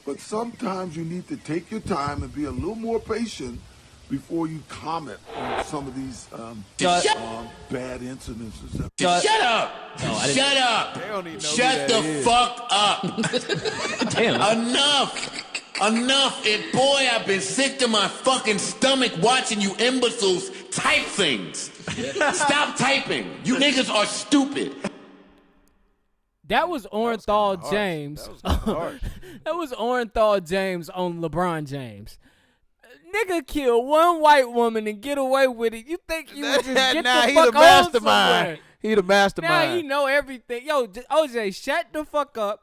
but sometimes you need to take your time and be a little more patient before you comment on some of these bad incidences. Shut up! Shut up! They don't even know Shut who the that is. fuck up! Damn. Enough! And boy, I've been sick to my fucking stomach watching you imbeciles type things. Stop typing. You niggas are stupid. That was Orenthal James. That was Orenthal James on LeBron James. Nigga kill one white woman and get away with it. You think you would just get nah, the he fuck the on mastermind. somewhere? He the mastermind. Now he know everything. Yo, OJ, shut the fuck up.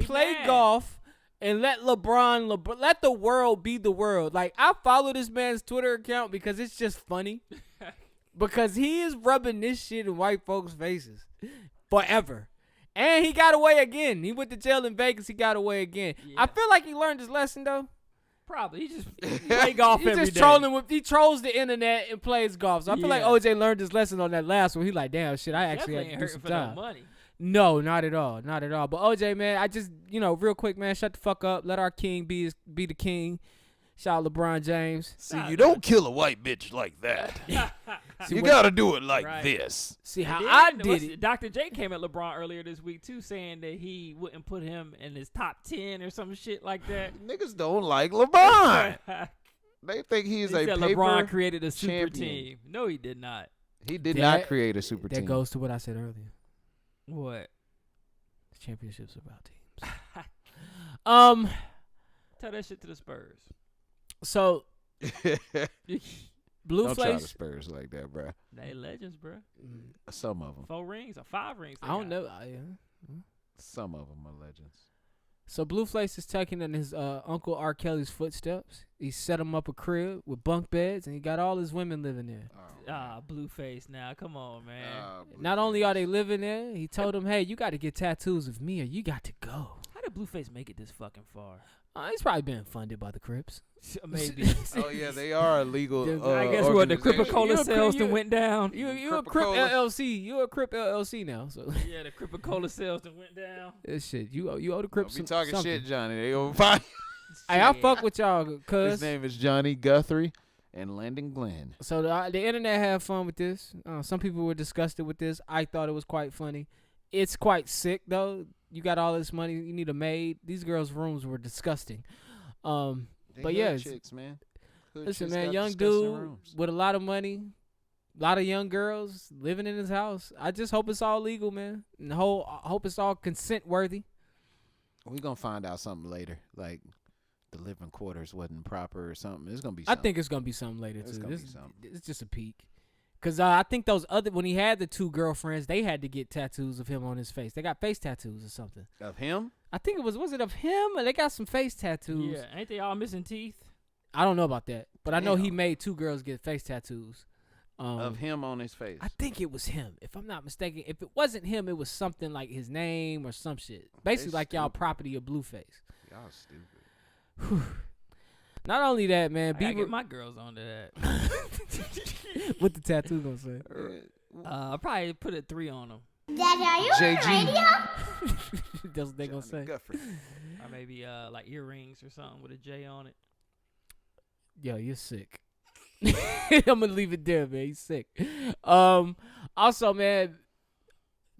Play mad. golf and let let the world be the world. Like, I follow this man's Twitter account because it's just funny. Because he is rubbing this shit in white folks' faces forever. And he got away again. He went to jail in Vegas. He got away again. Yeah. I feel like he learned his lesson, though. Probably. He just play golf He's every just day. trolling he trolls the internet and plays golf. So I feel like Yeah. OJ learned his lesson on that last one. He like, damn shit, I actually Definitely had ain't to do hurting some for no time. money. No, not at all. Not at all. But OJ, man, I just, real quick, man, shut the fuck up. Let our king be the king. Shout out LeBron James. See, you don't kill a white bitch like that. You gotta do it like Right. this. See how And I then, did it. Dr. J came at LeBron earlier this week, too, saying that he wouldn't put him in his top 10 or some shit like that. Niggas don't like LeBron. They think he's He a said paper LeBron created a super champion. team. No, he did not. He did That- not create a super That team. goes to what I said earlier. What? Championships are about teams. Tell that shit to the Spurs. So Don't try the Blueface. Spurs like that, bruh. They legends, bro. Some of them. 4 rings or 5 rings. I don't they got. know. Some of them are legends. So Blueface is taking in his Uncle R. Kelly's footsteps. He set him up a crib with bunk beds, and he got all his women living there. Blueface now. Come on, man. Not only are they living there, he told them, hey, you got to get tattoos of me or you got to go. How did Blueface make it this fucking far? He's probably been funded by the Crips. Maybe. Oh yeah, they are illegal. I I guess what the organization. Cripicola You're a sales Crip- done went down. You're a Crip Cripicola. LLC. You're a Crip LLC now. So Yeah, the Cripicola sales done went down. this shit, you owe the Crips Don't be some, talking something. shit, Johnny. They gonna find. Hey, I fuck with y'all, His cuz. name is Johnny Guthrie and Landon Glenn. So the internet had fun with this. Some people were disgusted with this. I thought it was quite funny. It's quite sick though. You got all this money. You need a maid. These girls' rooms were disgusting. They But hood yeah, chicks, man. Hood listen, chicks man, got young disgusting dude rooms. with a lot of money, a lot of young girls living in his house. I just hope it's all legal, man. And I hope it's all consent worthy. We gonna find out something later, like the living quarters wasn't proper or something. It's gonna be. I Something. think it's gonna be something later It's too. gonna This, be something. it's just a peek. Cause I think those when he had the 2 girlfriends, they had to get tattoos of him on his face. They got face tattoos or something. Of him. I think was it of him? Or they got some face tattoos. Yeah, ain't they all missing teeth? I don't know about that, but I know he Damn. made 2 girls get face tattoos. Of him on his face. I think it was him, if I'm not mistaken. If it wasn't him, it was something like his name or some shit. Basically, like y'all property of Blueface. Y'all stupid. Not only that, man, I gotta Bieber get my girls onto that. what the tattoo gonna say? I'll probably put a 3 on them. Daddy, are you on the radio? That's what they gonna say. Or maybe like earrings or something with a J on it. Yo, you're sick. I'm gonna leave it there, man. He's sick. Also, man,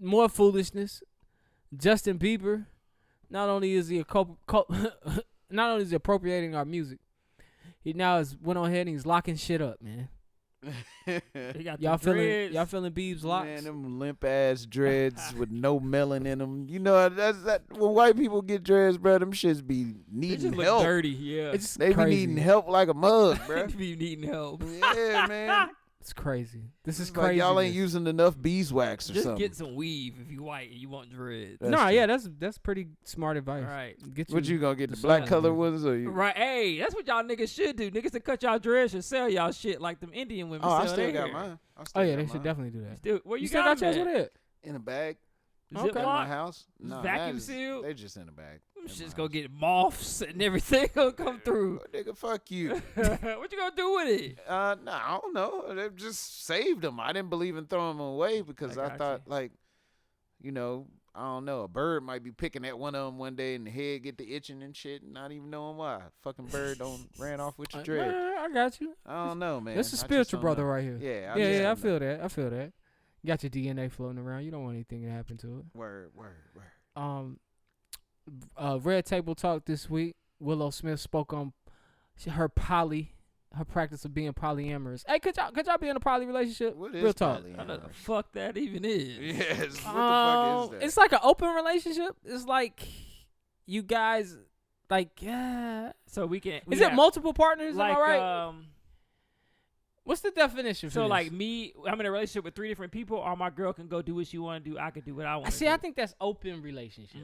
more foolishness. Justin Bieber, not only is he not only is he appropriating our music, he now went on ahead and he's locking shit up, man. He got Y'all them feeling dreads. Biebs locks? Man, them limp ass dreads with no melon in them. You know that's that when white people get dreads, bro. Them shits be They needing just help. look dirty, yeah. It's They crazy. be needing help like a mug, bro. They be needing help. Yeah, man. It's crazy. This is It's like crazy. y'all ain't using enough beeswax or Just something. get some weave if you white and you want dreads. That's No, true. yeah, that's pretty smart advice. Right. Get What you gonna get the the black sun, color man. ones or you? Right, hey, that's what y'all niggas should do. Niggas that cut y'all dreads should sell y'all shit like them Indian women Oh, sell I still their got hair. mine. Oh yeah, they should definitely do that. Still, where you, You still got got yours them with at? it? in a bag. Ziploc? At my house. No, Vacuum that is- sealed? They just in a bag. Them in shit's my gonna house. get moths and everything gonna come through. Oh, nigga, fuck you. What you gonna do with it? No, I don't know. They just saved them. I didn't believe in throwing them away because I I got thought, like, you know, I don't know. A bird might be picking at one of them one day and the head get the itching and shit, not even knowing why. Fucking bird don't ran off with your dread. I got you. I don't know, man. This is I just spiritual don't brother know. right here. Yeah, Yeah, I just feel that. I feel that. You got your DNA floating around. You don't want anything to happen to it. Word. Red Table Talk this week. Willow Smith spoke on her practice of being polyamorous. Hey, could y'all be in a poly relationship? What is Real talk. poly? I know the fuck that even is. Yes. What the fuck is that? It's like an open relationship. It's like you guys, like, So we can. is it multiple partners? like Am I right? What's the definition for So this? like me, I'm in a relationship with 3 different people, or my girl can go do what she want to do. I can do what I want to do. See, I think that's open relationship.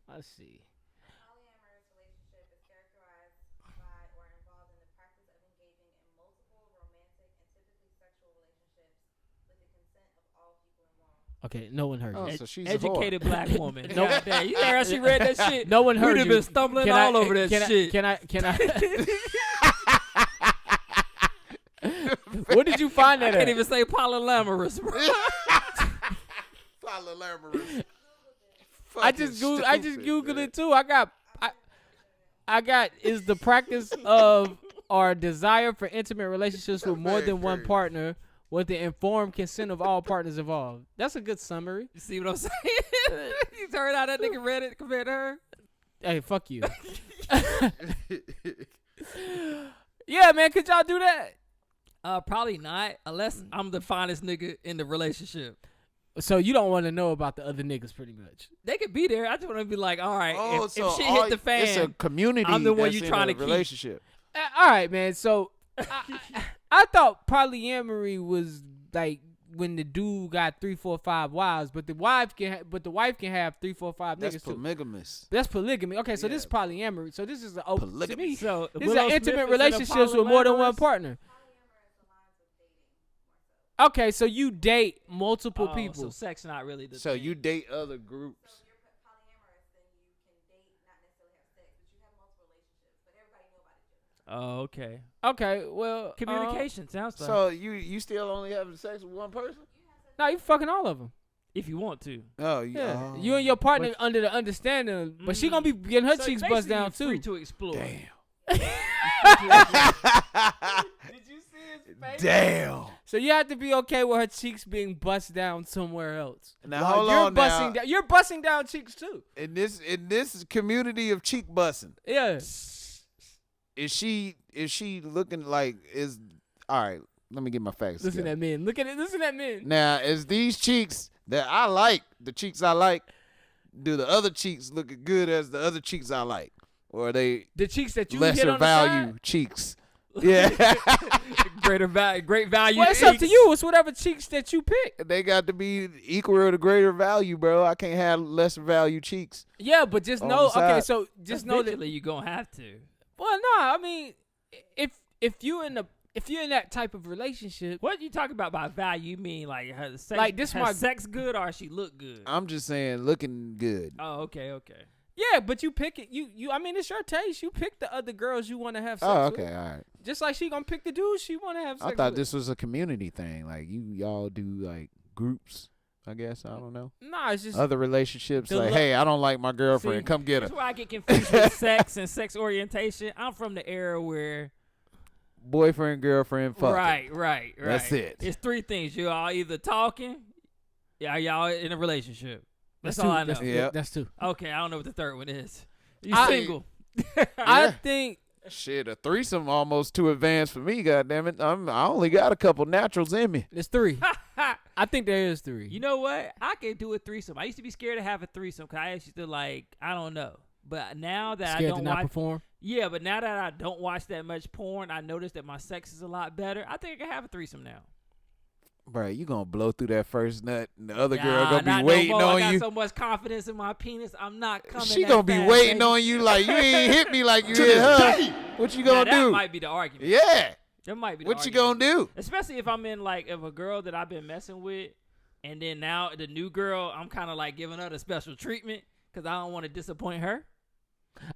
Let's see. Polyamorous relationship is characterized by or involved in the practice of engaging in multiple romantic and typically sexual relationships with the consent of all people involved. Okay, no one heard Oh, you. so she's a whore. Educated black woman. No. God damn. You hear how she read that shit? No one heard We'd have you. been stumbling Can all I- over that can I- shit. Can I? Where did you find that I can't at? even say polyamorous, bro. Polyamorous. I just googled it too. I got is the practice of or desire for intimate relationships with more than one partner with the informed consent of all partners involved. That's a good summary. You see what I'm saying? You heard how that nigga read it compared to her? Hey, fuck you. Yeah, man, could y'all do that? Probably not, unless I'm the finest nigga in the relationship. So you don't want to know about the other niggas, pretty much. They could be there. I just want to be like, all right, Oh, if so shit all- hit the fan, it's a community. I'm the one that's you in trying a to keep. relationship. All right, man. So I thought polyamory was like when the dude got 3, 4, 5 wives, but the wife can have 3, 4, 5 That's niggas too. polygamous. That's polygamy. Okay, so this is Yeah. polyamory. So this is an open to Polygamy. me. So This is Willow an Smith intimate is in a relationships with more than one polyamorous? partner. Polyamorous aligns with dating more so. Okay, so you date multiple Oh, people. So sex not really the So thing. you date other groups. So if you're polyamorous, then you can date, not necessarily have sex, but you have multiple relationships, but everybody know about each other. Oh, okay. Okay, well, Communication sounds like. So you still only having sex with one person? no, you fucking all of them. if you want to. Oh, Yeah, you and your partner under the understanding, but she gonna be getting her So cheeks basically bust down you're free too. to explore. Damn. Did you see his face? Damn. So you have to be okay with her cheeks being bust down somewhere else. Now, While hold you're on now. busting down. You're busting down cheeks too. In this community of cheek busting, Yeah. is she looking like is all right? Let me get my facts. Listen together. at men. Look at it. Listen at men. Now, is these cheeks that I like, the cheeks I like, do the other cheeks look as good as the other cheeks I like? Or are they The cheeks that you hit lesser on the value side. cheeks? Yeah. Great value. Well, it's up to you. It's whatever cheeks that you pick. They got to be equal or the greater value, bro. I can't have lesser value cheeks. Yeah, but just On know. the Okay, side. so just know that. Eventually you gonna have to. Well, no, I mean, if you in the if you're in that type of relationship, What you talking about by value? You mean like her sex? Like, this her my- sex good or she look good? I'm just saying, looking good. Oh, okay. yeah, but you pick it. You. I mean, it's your taste. You pick the other girls you want to have sex Oh, with. okay, all right. Just like she gonna pick the dudes she want to have sex I thought with. this was a community thing. Like y'all do like groups. I guess I don't know. Nah, it's just Other relationships, the like, lo- hey, I don't like my girlfriend. See, Come get That's her. where I get confused with sex and sex orientation. I'm from the era where Boyfriend, girlfriend, fuck. right. That's it. It's three things. You all either talking, y'all in a relationship. That's two. all I know. That's, Yep. that's two. Okay, I don't know what the third one is. You I- single? I think Shit, a threesome almost too advanced for me. Goddamn it, I only got a couple naturals in me. there's three. I think there is three. You know what? I can do a threesome. I used to be scared to have a threesome because I used to like, I don't know. But now that Scared I to don't not watch, perform. yeah. But now that I don't watch that much porn, I notice that my sex is a lot better. I think I can have a threesome now. Bro, you gonna blow through that first nut, and the other Nah, girl gonna not be waiting no more. I on got you. so much confidence in my penis. I'm not coming. She that gonna be fast, waiting baby. on you like you ain't hit me like you To hit this her. day. What you Now, gonna that do? might be the argument. Yeah. That might be the What you argument. gonna do? Especially if I'm in like if a girl that I've been messing with, and then now the new girl, I'm kind of like giving her the special treatment because I don't want to disappoint her.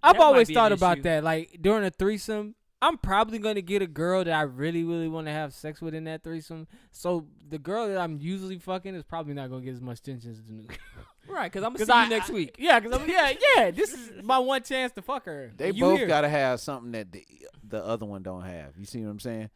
I've That might always be an thought about issue. that. Like during a threesome, I'm probably gonna get a girl that I really, really want to have sex with in that threesome. So the girl that I'm usually fucking is probably not gonna get as much attention as the new girl. Right, because I'm gonna 'Cause see you next week. Yeah, because yeah. This is my one chance to fuck her. They You both here. gotta have something that the other one don't have. You see what I'm saying?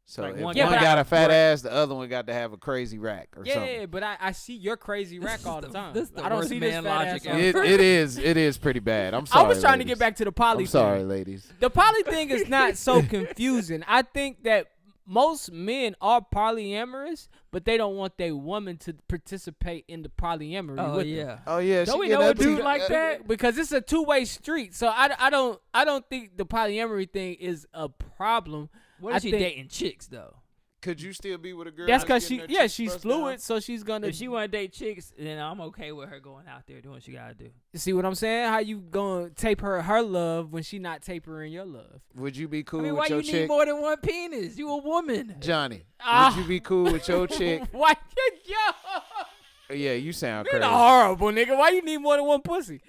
So Like if one one Yeah, but got I- a fat ass, the other one got to have a crazy rack or Yeah, something. but I see your crazy rack all the time. this is the I don't worst see this man fat logic ass ever. on- It is pretty bad. I'm sorry. I was trying to ladies. get back to the poly. I'm sorry, thing. ladies. The poly thing is not so confusing. I think that most men are polyamorous, but they don't want their woman to participate in the polyamory Oh with yeah. them. Oh yeah, Don't she we get know a up to dude the- like that? Because it's a two-way street. So I don't think the polyamory thing is a problem. What I if she think- dating chicks though? Could you still be with a girl? That's that's because getting her cheeks she's bust fluid, down? so she's gonna If she want to date chicks, then I'm okay with her going out there doing what she gotta do. see what I'm saying. How you gonna tape her love when she not tapering your love? Would you be cool I mean, why with your you need chick, more than one penis? You a woman. Johnny? Ah. Would you be cool with your chick? Why yo? Yeah, you sound You're crazy. horrible, nigga. Why you need more than one pussy?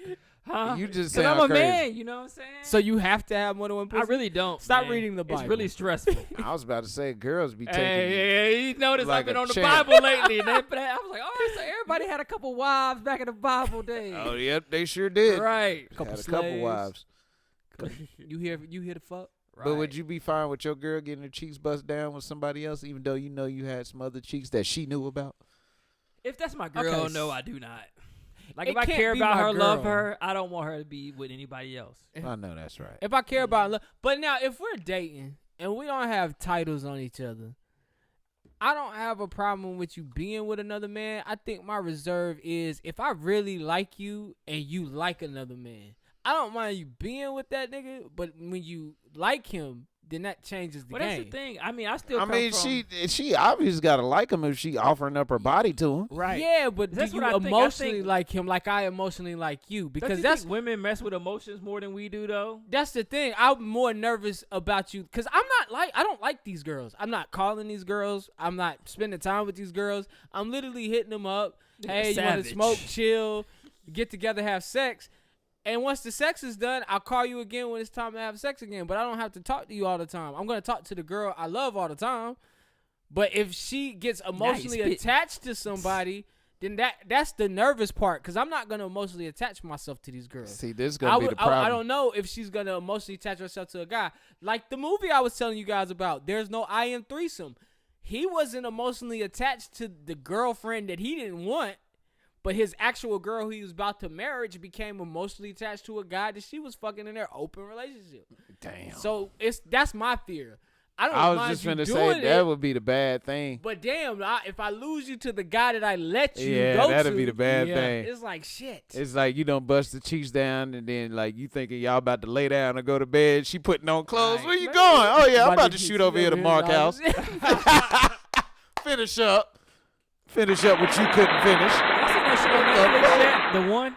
Huh? You just 'Cause sound I'm a crazy. man, you know what I'm saying? So you have to have more than one pussy. I really don't. Stop man. reading the It's Bible. really stressful. I was about to say, girls be taking. Hey, you notice like I've been a on the champ. Bible lately. And I was like, oh, so everybody had a couple wives back in the Bible days. Oh, yep, they sure did. Right. Had a couple slaves. wives. You here to fuck? But would you be fine with your girl getting her cheeks bust down with somebody else, even though you know you had some other cheeks that she knew about? If that's my girl, Okay. no, I do not. Like, It if I can't care be about my her, love girl. her, I don't want her to be with anybody else. I know that's right. If I care about love, but now if we're dating and we don't have titles on each other, I don't have a problem with you being with another man. I think my reserve is if I really like you and you like another man, I don't mind you being with that nigga. But when you like him, then that changes the But game. that's the thing. I mean, I still I come mean, from, she obviously got to like him if she offering up her body to him. right. Yeah, but That's do you what I think. I emotionally think- like him like I emotionally like you? Don't Because you that's think women mess with emotions more than we do, though? That's the thing. I'm more nervous about you because I don't like these girls. I'm not calling these girls. I'm not spending time with these girls. I'm literally hitting them up. Hey, you want to Savage. smoke, chill, get together, have sex. And once the sex is done, I'll call you again when it's time to have sex again. But I don't have to talk to you all the time. I'm going to talk to the girl I love all the time. But if she gets emotionally bitch. attached to somebody, then that's the nervous part because I'm not going to emotionally attach myself to these girls. See, this is gonna be the problem. I don't know if she's gonna emotionally attach herself to a guy. Like the movie I was telling you guys about, There's No I in Threesome. He wasn't emotionally attached to the girlfriend that he didn't want, but his actual girl he was about to marry became emotionally attached to a guy that she was fucking in their open relationship. Damn. So that's my fear. I don't I was mind just you finna doing say that it, would be the bad thing. but damn, if I lose you to the guy that I let you Yeah, go that'd to, be the bad thing. It's like shit. It's like you don't bust the cheeks down, and then like you thinking y'all about to lay down or go to bed. She putting on clothes. Right. Where you going? Oh yeah, I'm about to shoot over here to Mark House. Finish up what you couldn't finish. I seen that shit on Netflix yet? The one?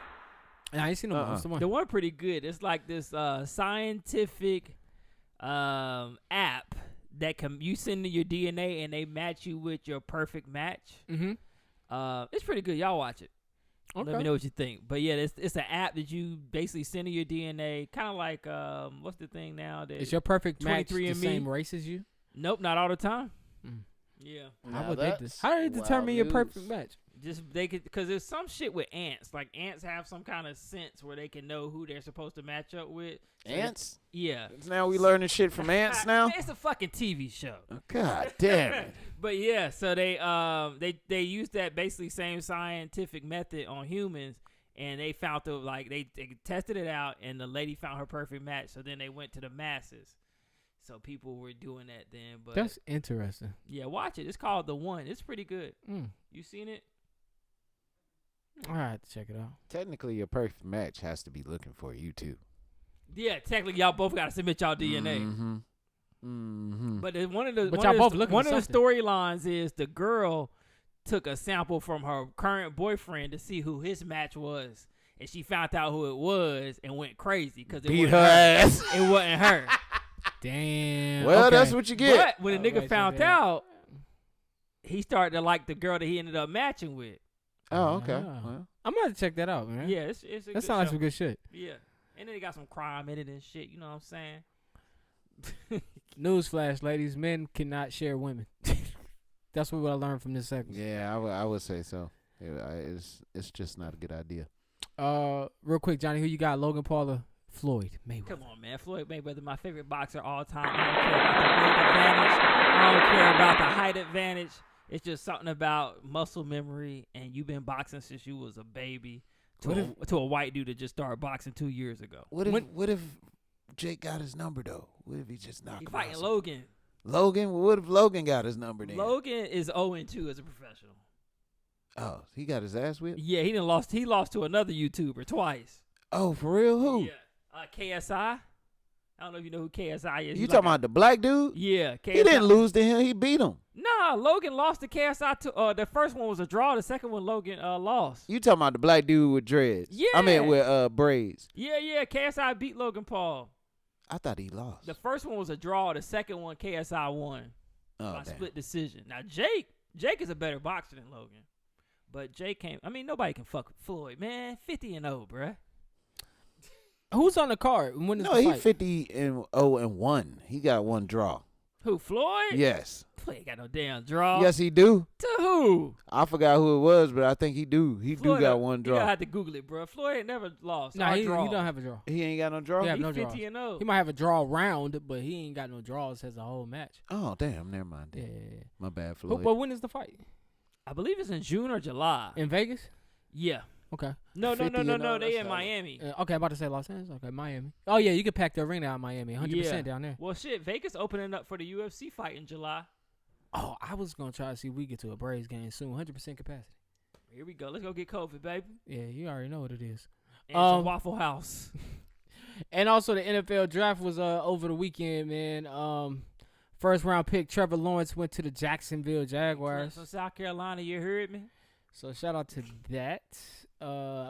I ain't seen no What's the one? The one pretty good. It's like this scientific app you send in your DNA and they match you with your perfect match. Mm-hmm. It's pretty good. Y'all watch it. Okay. Let me know what you think. But yeah, it's an app that you basically send in your DNA, kind of like what's the thing now? Is your perfect match the 23andMe? same race as you? Nope, not all the time. Mm. Yeah, How Now do they that's determine your wild perfect news. match? just they could because there's some shit with ants. Like ants have some kind of sense where they can know who they're supposed to match up with. So Ants? yeah. Now we learning shit from ants now? It's a fucking TV show. God damn it. But yeah, so they used that basically same scientific method on humans, and they found they tested it out, and the lady found her perfect match. So then they went to the masses. So people were doing that then. But That's interesting. yeah, watch it. It's called The One. It's pretty good. Mm. You seen it? All right, check it out. Technically, your perfect match has to be looking for you, too. Yeah, technically y'all both got to submit y'all DNA. Mm-hmm. Mm-hmm. But one of the But one y'all of both the, looking one for of the storylines is the girl took a sample from her current boyfriend to see who his match was, and she found out who it was and went crazy because it Beat wasn't her ass. It wasn't her. Damn. Well, okay. that's what you get. But when the nigga Alright, found so out, he started to like the girl that he ended up matching with. Oh, okay. Ah. Well, I'm gonna check that out, man. Yeah, it's a that good sounds like show. some good shit. Yeah, and then they got some crime in it and shit. You know what I'm saying? Newsflash, ladies: men cannot share women. That's what I learned from this segment. yeah, I would say so. It's just not a good idea. Real quick, Johnny, who you got? Logan Paul or Floyd Mayweather? Come on, man. Floyd Mayweather, my favorite boxer all time. I don't care about the weight advantage. I don't care about the height advantage. It's just something about muscle memory, and you've been boxing since you was a baby. To a white dude that just started boxing 2 years ago. What if Jake got his number though? What if he just knocked He him fighting out? Logan. Logan? Well, what if Logan got his number then? Logan is 0-2 as a professional. Oh, he got his ass whipped? Yeah, he lost to another YouTuber twice. Oh, for real? Who? Yeah, KSI. I don't know if you know who KSI is. You talking about the black dude? Yeah, KSI. He didn't lose to him. He beat him. Nah, Logan lost to KSI. The first one was a draw. The second one, Logan lost. You talking about the black dude with dreads? Yeah. I mean with braids. Yeah. KSI beat Logan Paul. I thought he lost. The first one was a draw. The second one, KSI won Oh, by damn. split decision. Now Jake is a better boxer than Logan, but Jake can't. I mean, nobody can fuck with Floyd, man. 50-0, bruh. Who's on the card? When is No, the he fight? 50-0-1. He got one draw. Who, Floyd? Yes. Floyd ain't got no damn draw. Yes, he do. To who? I forgot who it was, but I think he do. He Floyd, do got one You draw. gotta have to Google it, bro. Floyd ain't never lost. Nah, or he draw. don't have a draw. He ain't got no draw? He have He no draws. 50-0. He might have a draw round, but he ain't got no draws as a whole match. Oh, damn. Never mind. Yeah. Then. My bad, But, Floyd. but when is the fight? I believe it's in June or July. In Vegas? Yeah. Okay. No. 50-0, They that's in hella. Miami. Okay, I'm about to say Los Angeles. Okay, Miami. Oh, yeah, you could pack the arena out in Miami. 100% Yeah. down there. Well, shit, Vegas opening up for the UFC fight in July. Oh, I was going to try to see if we get to a Braves game soon. 100% capacity. Here we go. Let's go get COVID, baby. Yeah, you already know what it is. And some Waffle House. And also the NFL draft was over the weekend, man. First round pick Trevor Lawrence went to the Jacksonville Jaguars. From South Carolina, you heard me? So shout out to that.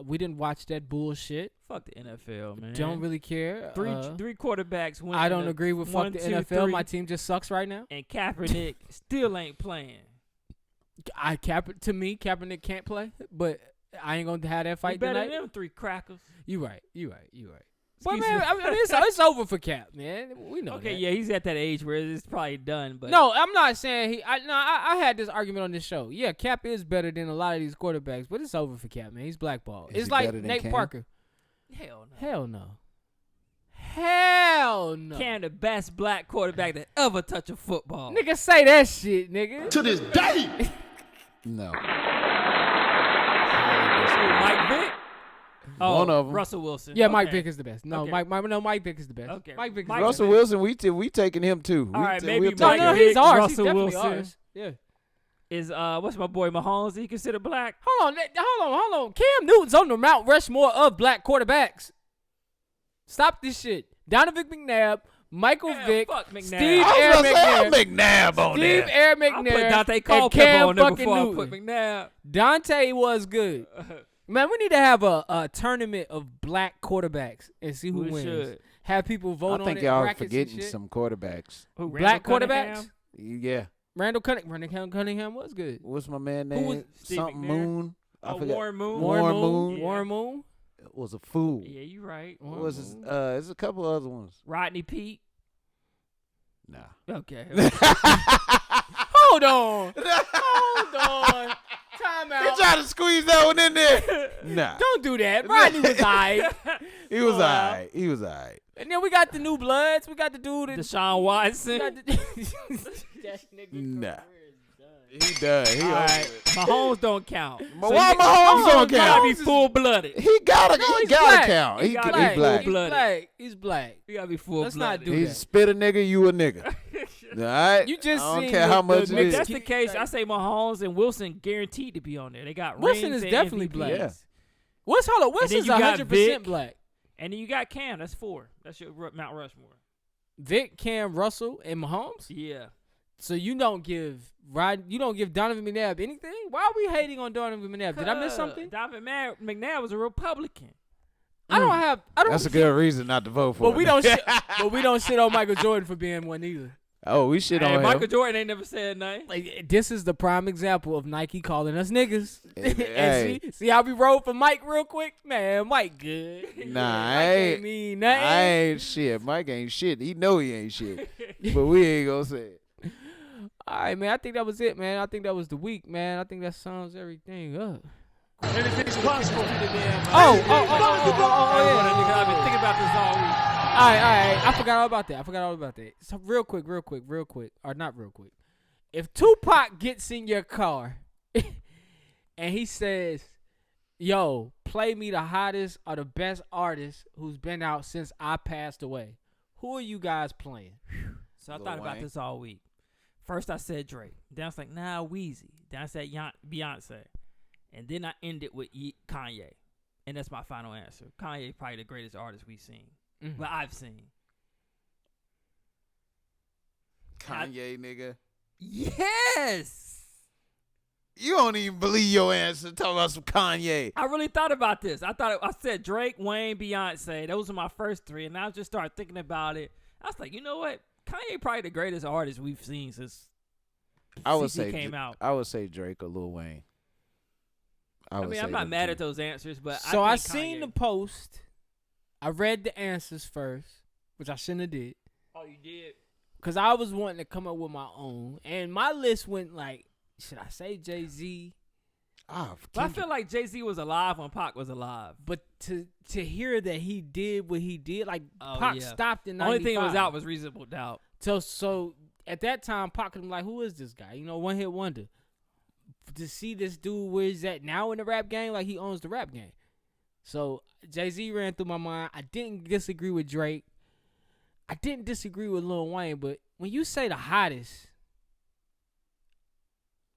We didn't watch that bullshit. Fuck the NFL, man. Don't really care. Three quarterbacks win. I don't agree with fuck 1, the 2, NFL. 3, My team just sucks right now. and Kaepernick still ain't playing. To me, Kaepernick can't play, but I ain't gonna have that You fight better tonight. than them three crackers. You right. But Excuse man, me. I mean, it's over for Cap, man. We know Okay, that. yeah, he's at that age where it's probably done. But No, I'm not saying I had this argument on this show. Yeah, Cap is better than a lot of these quarterbacks, but it's over for Cap, man. He's blackballed. Is It's he like better than Nate Cam? Parker. hell no. Hell no. Hell no. Cam, the best black quarterback that ever touched a football. Nigga, say that shit, nigga. To this day. No. Mike Vick. Oh, One of 'em. Russell Wilson. Yeah, Mike Okay. Vick is the best. No, Okay. Mike Vick is the best. Okay. Mike Vick is Mike- the Russell best. Wilson, we taking him too. All right, maybe we'll Mike take No, him. he's Vick, ours. He's Russell definitely Wilson. ours. Yeah. Is what's my boy Mahomes? Is he considered black? Hold on. Cam Newton's on the Mount Rushmore of black quarterbacks. Stop this shit. Donovan McNabb, Michael Yeah, Vick, fuck McNabb. Steve I Air was gonna say, McNabb, McNabb on Steve there. Air I put McNabb, Dante and Culpepper Cam on there fucking before I put Newton. McNabb. Dante was good. Man, we need to have a tournament of black quarterbacks and see who We wins. should. have people vote on it. I think y'all brackets and forgetting shit. some quarterbacks. Who, Black Randall quarterbacks. Cunningham? Yeah. Randall Cunningham was good. What's my man Who was name? Steve Something McNair? Moon. I Oh, forgot. Warren Moon. Warren Moon. Yeah. Warren Moon. Was a fool. Yeah, you right. What was his, there's a couple other ones. Rodney Pete. Nah. Okay. Hold on. Hold on. Time He out. tried to squeeze that one in there. Nah. Don't do that. Rodney was alright. He was Oh, wow. alright. He was alright. And then we got the new bloods. We got the dude that Deshaun Watson. got that nigga Nah. career is done. He done. He All over right. it. Mahomes don't count. But why Mahomes don't You gotta be count? full blooded. He gotta he's gotta black. count. He He gotta black. be black. full-blooded. He's black. You gotta be full Let's not blooded. do He that. spit a nigga, you a nigga. All right. You just I don't seen care the- how the much it mixed is. That's the case. I say Mahomes and Wilson guaranteed to be on there. They got Wilson rings is and definitely MVPs. black. Yeah. Wilson's then you got 100% Vic. black. And then you got Cam. That's 4. That's your Mount Rushmore. Vic, Cam, Russell, and Mahomes. Yeah. So you don't give Donovan McNabb anything? Why are we hating on Donovan McNabb? Did I miss something? Donovan McNabb was a Republican. I don't. That's a good reason not to vote for But him. we don't. But we don't shit on Michael Jordan for being one either. Oh, we shit Hey, on Michael him. Jordan ain't never said nothing. Like this is the prime example of Nike calling us niggas. Hey. And see how we roll for Mike real quick, man. Mike good. Nah, Mike I ain't ain't. mean nothing. I ain't shit. Mike ain't shit. He know he ain't shit. But we ain't gonna say it. All right, man. I think that was it, man. I think that was the week, man. I think that sums everything up. Anything's possible. Oh, yeah. I've been thinking about this all week. All right. I forgot all about that. So real quick. Or not real quick. If Tupac gets in your car and he says, yo, play me the hottest or the best artist who's been out since I passed away, who are you guys playing? So I Lil thought about Wayne. this all week. First I said Drake. Then I was like, nah, Weezy. Then I said Beyonce. And then I ended with Kanye. And that's my final answer. Kanye is probably the greatest artist we've seen. Mhm. Well, I've seen. Kanye, nigga. Yes! You don't even believe your answer. Talking about some Kanye. I really thought about this. I said Drake, Wayne, Beyonce. Those were my first 3. And I just started thinking about it. I was like, you know what? Kanye probably the greatest artist we've seen since I would CC say came out. I would say Drake or Lil Wayne. I mean, I'm not mad at those answers, but So I think seen Kanye. the post. I read the answers first, which I shouldn't have did. Oh, you did? Because I was wanting to come up with my own. And my list went like, should I say Jay-Z? Ah, But I feel like Jay-Z was alive when Pac was alive. But to hear that he did what he did, like Oh, Pac yeah. stopped in The 95. only thing that was out was Reasonable Doubt. So at that time, Pac was like, who is this guy? You know, one hit wonder. To see this dude where he's at now in the rap game, like he owns the rap game. So Jay-Z ran through my mind. I didn't disagree with Drake. I didn't disagree with Lil Wayne, but when you say the hottest,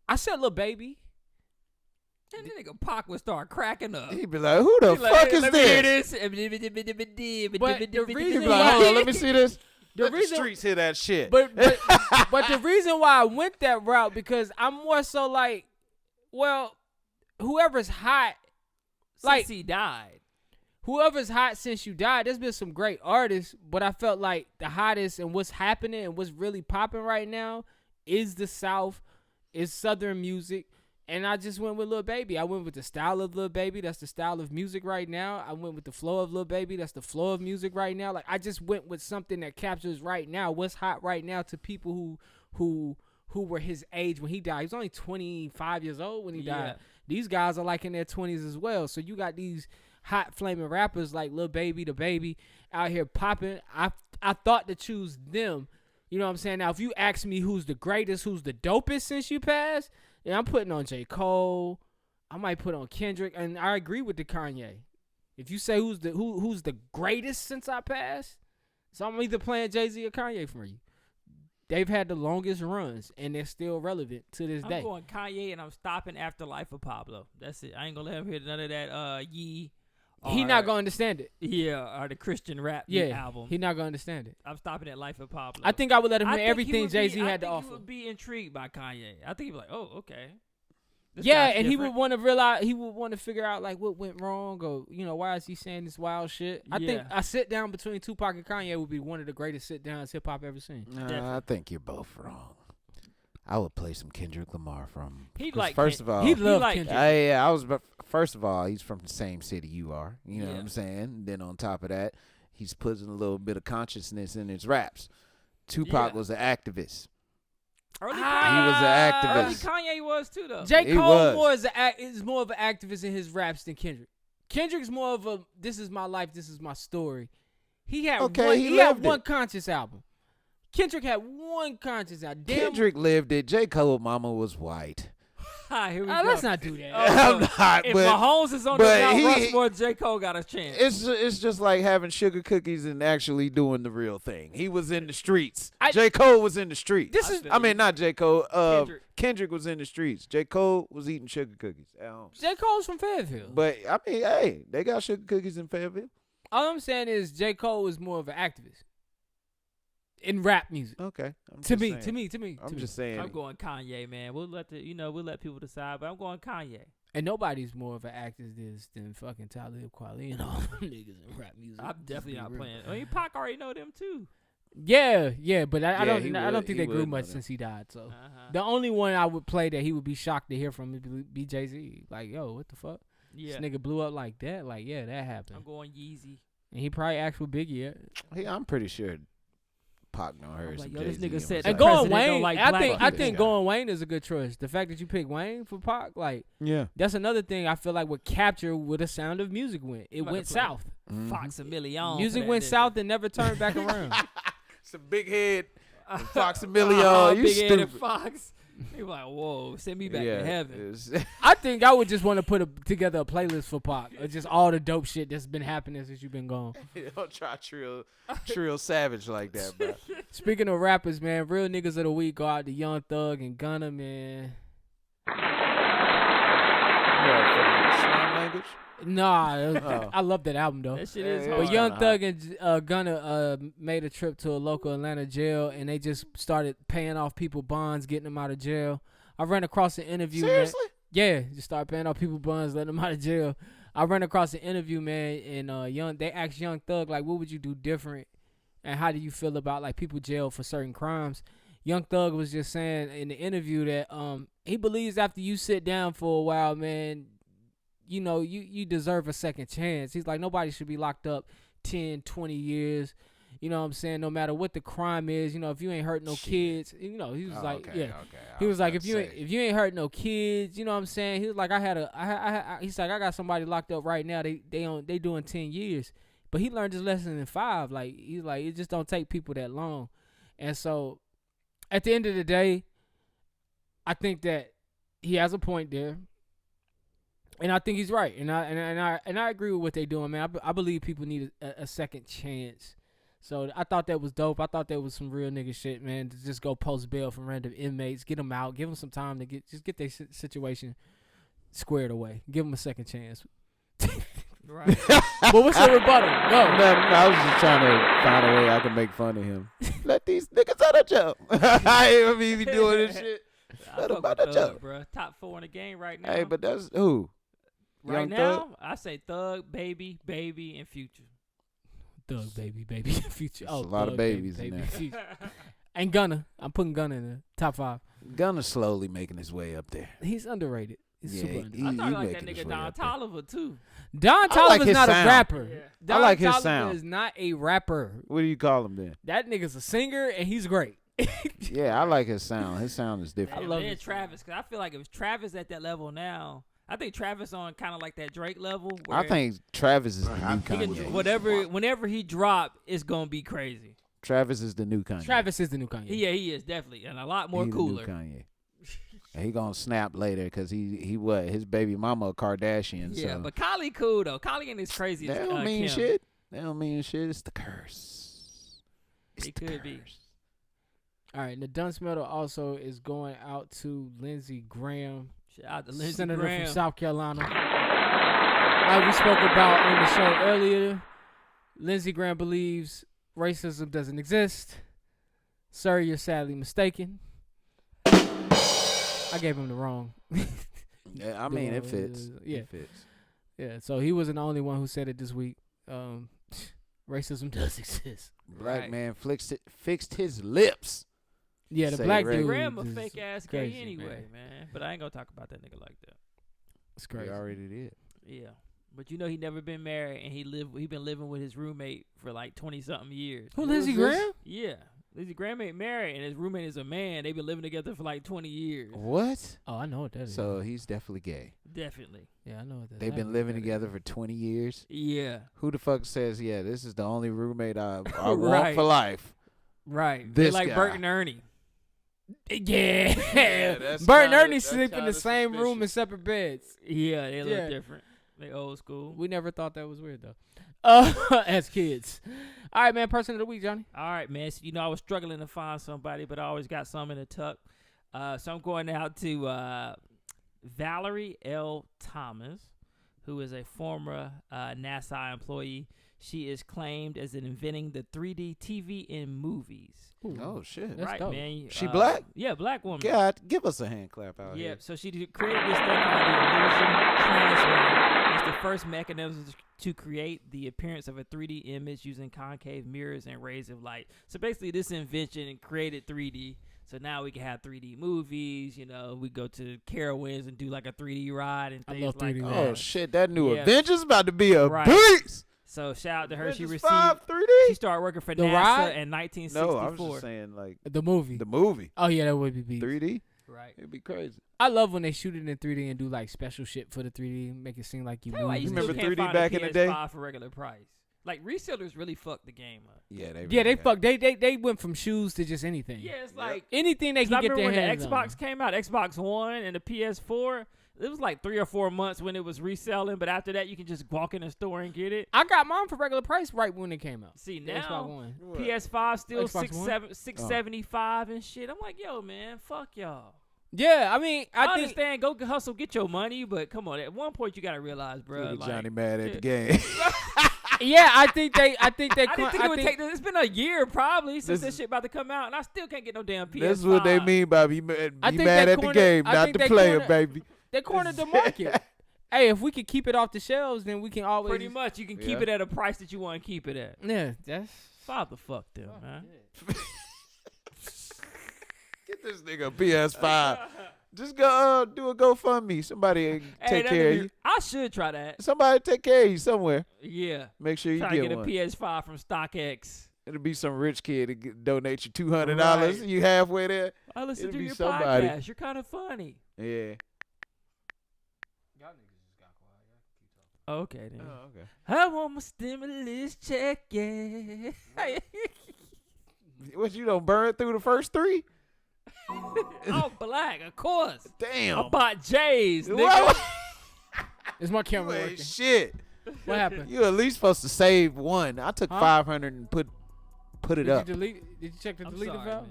I said Lil Baby. And then nigga Pac would start cracking up. He'd be like, who the He like, fuck is let me hear this? this. But the He'd reason be like, hold on, let me see this. The Let reason- the streets hear that shit. But the reason why I went that route, because I'm more so like, well, whoever's hot, like Since he died. whoever's hot since you died, there's been some great artists, but I felt like the hottest and what's happening and what's really popping right now is the South, is Southern music. And I just went with Lil Baby. I went with the style of Lil Baby. That's the style of music right now. I went with the flow of Lil Baby. That's the flow of music right now. Like I just went with something that captures right now what's hot right now to people who were his age when he died. He was only 25 years old when he died. These guys are like in their 20s as well. So you got these hot flaming rappers like Lil Baby, the Baby out here popping. I thought to choose them. You know what I'm saying? Now if you ask me who's the greatest, who's the dopest since you passed, yeah, I'm putting on J. Cole. I might put on Kendrick, and I agree with the Kanye. If you say who's the greatest since I passed, so I'm either playing Jay-Z or Kanye for you. They've had the longest runs, and they're still relevant to this day. I'm going Kanye, and I'm stopping after Life of Pablo. That's it. I ain't gonna let him hear none of that Yee. He not gonna understand it. Yeah, or the Christian rap album. He not gonna understand it. I'm stopping at Life of Pablo. I think I would let him I hear think he everything would Jay-Z be- had to I think offer. he would be intrigued by Kanye. I think he'd be like, oh, okay. Yeah, guy's and he different. would want to realize, he would want to figure out like what went wrong, or why is he saying this wild shit. I think Yeah. a sit down between Tupac and Kanye would be one of the greatest sit downs hip hop ever seen. I think you're both wrong. I would play some Kendrick Lamar from. He 'cause like first of all, He loved like- Kendrick. I was. But first of all, he's from the same city you are. You know what Yeah. I'm saying? Then on top of that, he's putting a little bit of consciousness in his raps. Tupac Yeah. was an activist. early He was an Early activist. Kanye was too though. J. He Cole was. is more of an activist in his raps than Kendrick. Kendrick's more of a this is my life, this is my story. He had Okay, one, he he had lived one it. conscious album. Kendrick had one conscious album. Damn, Kendrick lived it. J. Cole mama was white. Here we go. let's not do that. I'm not, If but Mahomes is on the but Mount he- Rushmore, J. Cole got a chance. it's just like having sugar cookies and actually doing the real thing. He was in the streets. I- J. Cole was in the streets. This is I mean, not J. Cole. Kendrick. Kendrick was in the streets. J. Cole was eating sugar cookies at home. J. Cole's from Fayetteville. But I mean, hey, they got sugar cookies in Fayetteville. All I'm saying is J. Cole is more of an activist in rap music. Okay, I'm To just me, saying. to me, to me. I'm to me. just saying. I'm going Kanye, man. We'll let people decide, but I'm going Kanye. And nobody's more of an activist than fucking Talib Kweli and all them niggas in rap music. I'm definitely Let's not be real. playing. I mean, Pac already know them too. Yeah, but I Yeah, don't he I would- don't think he they grew would much know that. since he died. So Uh-huh. the only one I would play that he would be shocked to hear from would be Jay-Z. Like, yo, what the fuck? Yeah, This nigga blew up like that. Like, yeah, that happened. I'm going Yeezy. And he probably asked for Biggie. I'm pretty sure Pac don't heard like, some yo, this Jay-Z nigga and said was that And like, going president don't Wayne, like I black think people. I think going Wayne is a good choice. The fact that you picked Wayne for Pac, like yeah. that's another thing I feel like would capture where the sound of music went. It about went to play south. Fox a million. Music went south and never turned back around. Some big head, Fox Emilio. You Big Ed and stupid. Fox. He was like, whoa, send me back yeah, to heaven. it's- I think I would just want to put together a playlist for Pac, of just all the dope shit that's been happening since you've been gone. Don't try Trill Savage like that, bro. Speaking of rappers, man, real niggas of the week go out to Young Thug and Gunna, man. Slang language. Nah, Oh. I love that album though. That shit is Yeah, hard. But Young kinda Thug and Gunna made a trip to a local Atlanta jail, and they just started paying off people bonds, getting them out of jail. I ran across an interview. Seriously? Man. Yeah, just start paying off people bonds, letting them out of jail. I ran across an interview, man, and they asked Young Thug like, what would you do different, and how do you feel about like people jailed for certain crimes? Young Thug was just saying in the interview that he believes after you sit down for a while, man, you know, you deserve a second chance. He's like, nobody should be locked up 10, 20 years. You know what I'm saying? No matter what the crime is, you know, if you ain't hurt no kids, you know, he was like, yeah. He was like, if you ain't hurt no kids, you know what I'm saying? He was like, he's like, I got somebody locked up right now. They doing 10 years. But he learned his lesson in 5. Like, he's like, it just don't take people that long. And so at the end of the day, I think that he has a point there. And I think he's right, and I agree with what they're doing, man. I believe people need a second chance. So I thought that was dope. I thought that was some real nigga shit, man. To just go post bail from random inmates, get them out, give them some time to get their situation squared away, give them a second chance. Right. But what's your rebuttal? Go. I was just trying to find a way I can make fun of him. Let these niggas out of jail. I ain't even be doing this shit. I Let fuck him out with of jail. Thug, bro. Top 4 in the game right now. Hey, but that's who? right Young now, Thug? I say Thug, Baby, and Future. Thug, baby, Future. There's a lot of Thug, babies in there. Future. And Gunna. I'm putting Gunna in the top 5. Gunna's slowly making his way up there. He's underrated. He's Yeah, super he- underrated. I thought you like that making his nigga way Don up there. Toliver too. Don I like Toliver's his not sound. a rapper. Yeah. Don like his Toliver sound. is not a rapper. What do you call him then? That nigga's a singer and he's great. Yeah, I like his sound. His sound is different. I love love it. Travis, because I feel like if Travis at that level now, I think Travis on kind of like that Drake level. I where think Travis is the new He can he Kanye. can- whenever he drop, it's gonna be crazy. Travis is the new Kanye. Travis is the new Kanye. Yeah, he is definitely, and a lot more He the cooler. new Kanye. And he gonna snap later because he what his baby mama a Kardashian. Yeah, so. but Kylie cool though. Kylie ain't as crazy They as don't mean Kim. shit. They don't mean shit. It's the curse. It's It the could be. curse. All right, the Dunce Medal also is going out to Lindsey Graham, Shout out to Lindsey Senator Graham. from South Carolina. Like we spoke about on the show earlier, Lindsey Graham believes racism doesn't exist. Sir, you're sadly mistaken. I gave him the wrong. I mean, it fits. Yeah. It fits. Yeah, so he wasn't the only one who said it this week. Racism does exist. Black Right. man fixed his lips. Yeah, the Say black Ray. dude. Graham a is fake ass crazy, gay anyway, man. But I ain't gonna talk about that nigga like that. It's We crazy. already did. Yeah. But you know he never been married and he been living with his roommate for like 20 something years. Who, Lindsey is this? Graham? Yeah. Lindsey Graham ain't married and his roommate is a man. They've been living together for like 20 years. What? Oh, I know what that is. So he's definitely gay. Definitely. yeah, I know what that is. They've been living together for 20 years. Yeah. Who the fuck says, yeah, this is the only roommate I want Right. for life? Right. This They like guy. Bert and Ernie. Yeah. that's Bert and kinda- Ernie that's sleep in the kinda same room in suspicious. separate beds. Yeah, they Yeah. look different. They old school. We never thought that was weird, though. As kids. All right, man. Person of the week, Johnny. All right, man. So, I was struggling to find somebody, but I always got some in the tuck. So I'm going out to Valerie L. Thomas, who is a former NASA employee. She is claimed as inventing the 3D TV in movies. Oh, shit. That's right, dope. man. She black? Yeah, black woman. God, give us a hand clap out Yeah, here. so she created this thing called the illusion transfer. It's the first mechanism to create the appearance of a 3D image using concave mirrors and rays of light. So basically, this invention created 3D. So now we can have 3D movies. We go to Carowinds and do like a 3D ride and I things love like 3D that. rides. Oh, shit. That new Yeah. Avengers about to be a Right. beast. So shout out to her. She Avengers received. 5 She 3D? started working for The NASA ride? in 1964. No, I was just saying, like, The movie. the movie. Oh, yeah, that would be beast. 3D? Right. It'd be crazy. I love when they shoot it in 3D and do, like, special shit for the 3D. Make it seem like you Tell you why move. you remember still can't 3D find back a in the day? PS5 for regular price. Like resellers really fucked the game up. Yeah, they Yeah, really they got fuck. They went from shoes to just anything. Yeah, it's like Anything they 'cause I can get remember their when hands the on. Xbox came out, Xbox One and the PS4. It was like 3 or 4 months when it was reselling, but after that, you can just walk in the store and get it. I got mine for regular price right when it came out. See The Xbox now, One. PS5 still Xbox One? 675 and shit. I'm like, yo, man, fuck y'all. Yeah, I mean, I I think understand, go hustle, get your money, but come on, at one point you gotta realize, bro. Look at Like, Johnny mad at the shit. game. yeah, I think they I didn't think it would take. It's been a year probably since This- this shit about to come out, and I still can't get no damn PS5. That's what they mean by be mad, I be think mad they at the cornered- game, I not think the they player, cornered- baby. they cornered the market. Hey, if we could keep it off the shelves, then we can always Pretty much, you can keep Yeah. it at a price that you want to keep it at. Yeah, that's Father, fuck them, man. Get this nigga a PS5. Just go do a GoFundMe. Somebody take that care of nigga- you. I should try that. Somebody take care of you somewhere. Yeah. Make sure you Try to get get a one. PS5 from StockX. It'll be some rich kid to donate you $200. Right. You halfway there. I listen It'll to be your somebody. podcast. You're kind of funny. Yeah. Okay, then. Oh, okay. I want my stimulus check, yeah. What, you don't burn through the first 3? Oh, black, of course. Damn. I bought J's, nigga. What? is my You camera ain't working? shit. What happened? You at least supposed to save one. I took Huh? 500 and put it Did up. you delete? Did you check the I'm delete sorry, valve?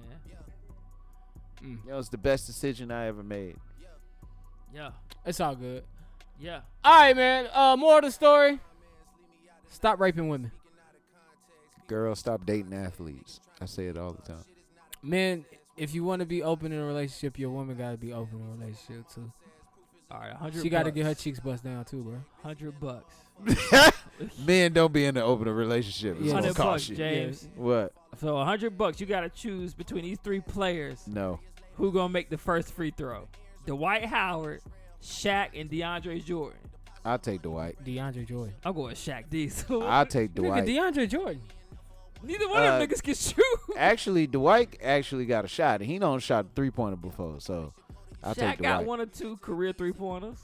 man. That was the best decision I ever made. Yeah, It's all good. yeah. All right, man. More of the story. Stop raping women. Girls, stop dating athletes. I say it all the time. Men, if you want to be open in a relationship, your woman got to be open in a relationship too. All right, 100. She got to get her cheeks bust down too, bro. $100. Men don't be in an open relationship. It's Yeah. gonna 100 cost bucks, you. James. What? So $100. You got to choose between these 3 players. No. Who gonna make the first free throw? Dwight Howard, Shaq, and DeAndre Jordan. I'll take Dwight. DeAndre Jordan. I'm going Shaq Diesel. I'll take Nigga, Dwight. DeAndre Jordan. Neither one of them niggas can shoot. Actually, Dwight actually got a shot. He don't shot a 3-pointer before, so I'll Shaq take got Dwight. 1 or 2 career 3-pointers.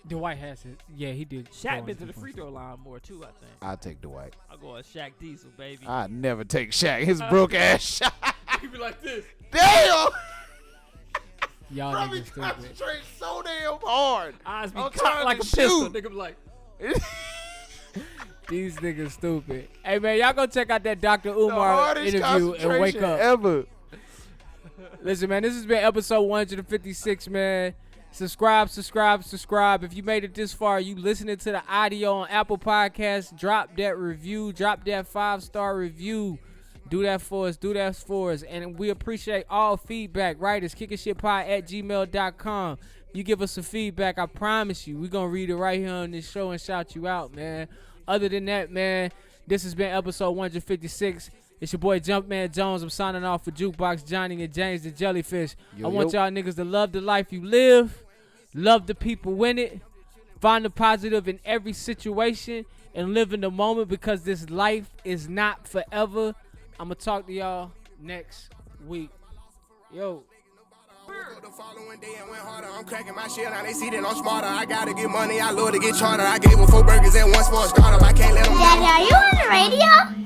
Dwight has it. Yeah, he did. Shaq been to the free throw line more too, I think. I'll take Dwight. I'm going Shaq Diesel, baby. I never take Shaq. His broke ass shot. You be like this. Damn! Y'all Bro, be niggas stupid. concentrating so damn hard. Eyes be I'm cocked trying like a to pistol. shoot. Nigga be like, These niggas stupid. Hey, man, y'all go check out that Dr. The Umar hardest interview and wake concentration up. ever. Listen, man, this has been episode 156, man. Subscribe. If you made it this far, you listening to the audio on Apple Podcasts, drop that review, drop that 5-star review. Do that for us. And we appreciate all feedback, right? It's kickinshitpod@gmail.com. You give us some feedback, I promise you, we're going to read it right here on this show and shout you out, man. Other than that, man, this has been episode 156. It's your boy Jumpman Jones. I'm signing off for Jukebox Johnny and James the Jellyfish. I want y'all niggas to love the life you live, love the people in it, find the positive in every situation, and live in the moment because this life is not forever. I'm going to talk to y'all next week. Yo. The following day and went harder. I'm cracking my shit. Now they see that I'm smarter. I gotta get money. I love to get charter. I gave them 4 burgers and 1 for a startup. I can't let them. Daddy, are you on the radio?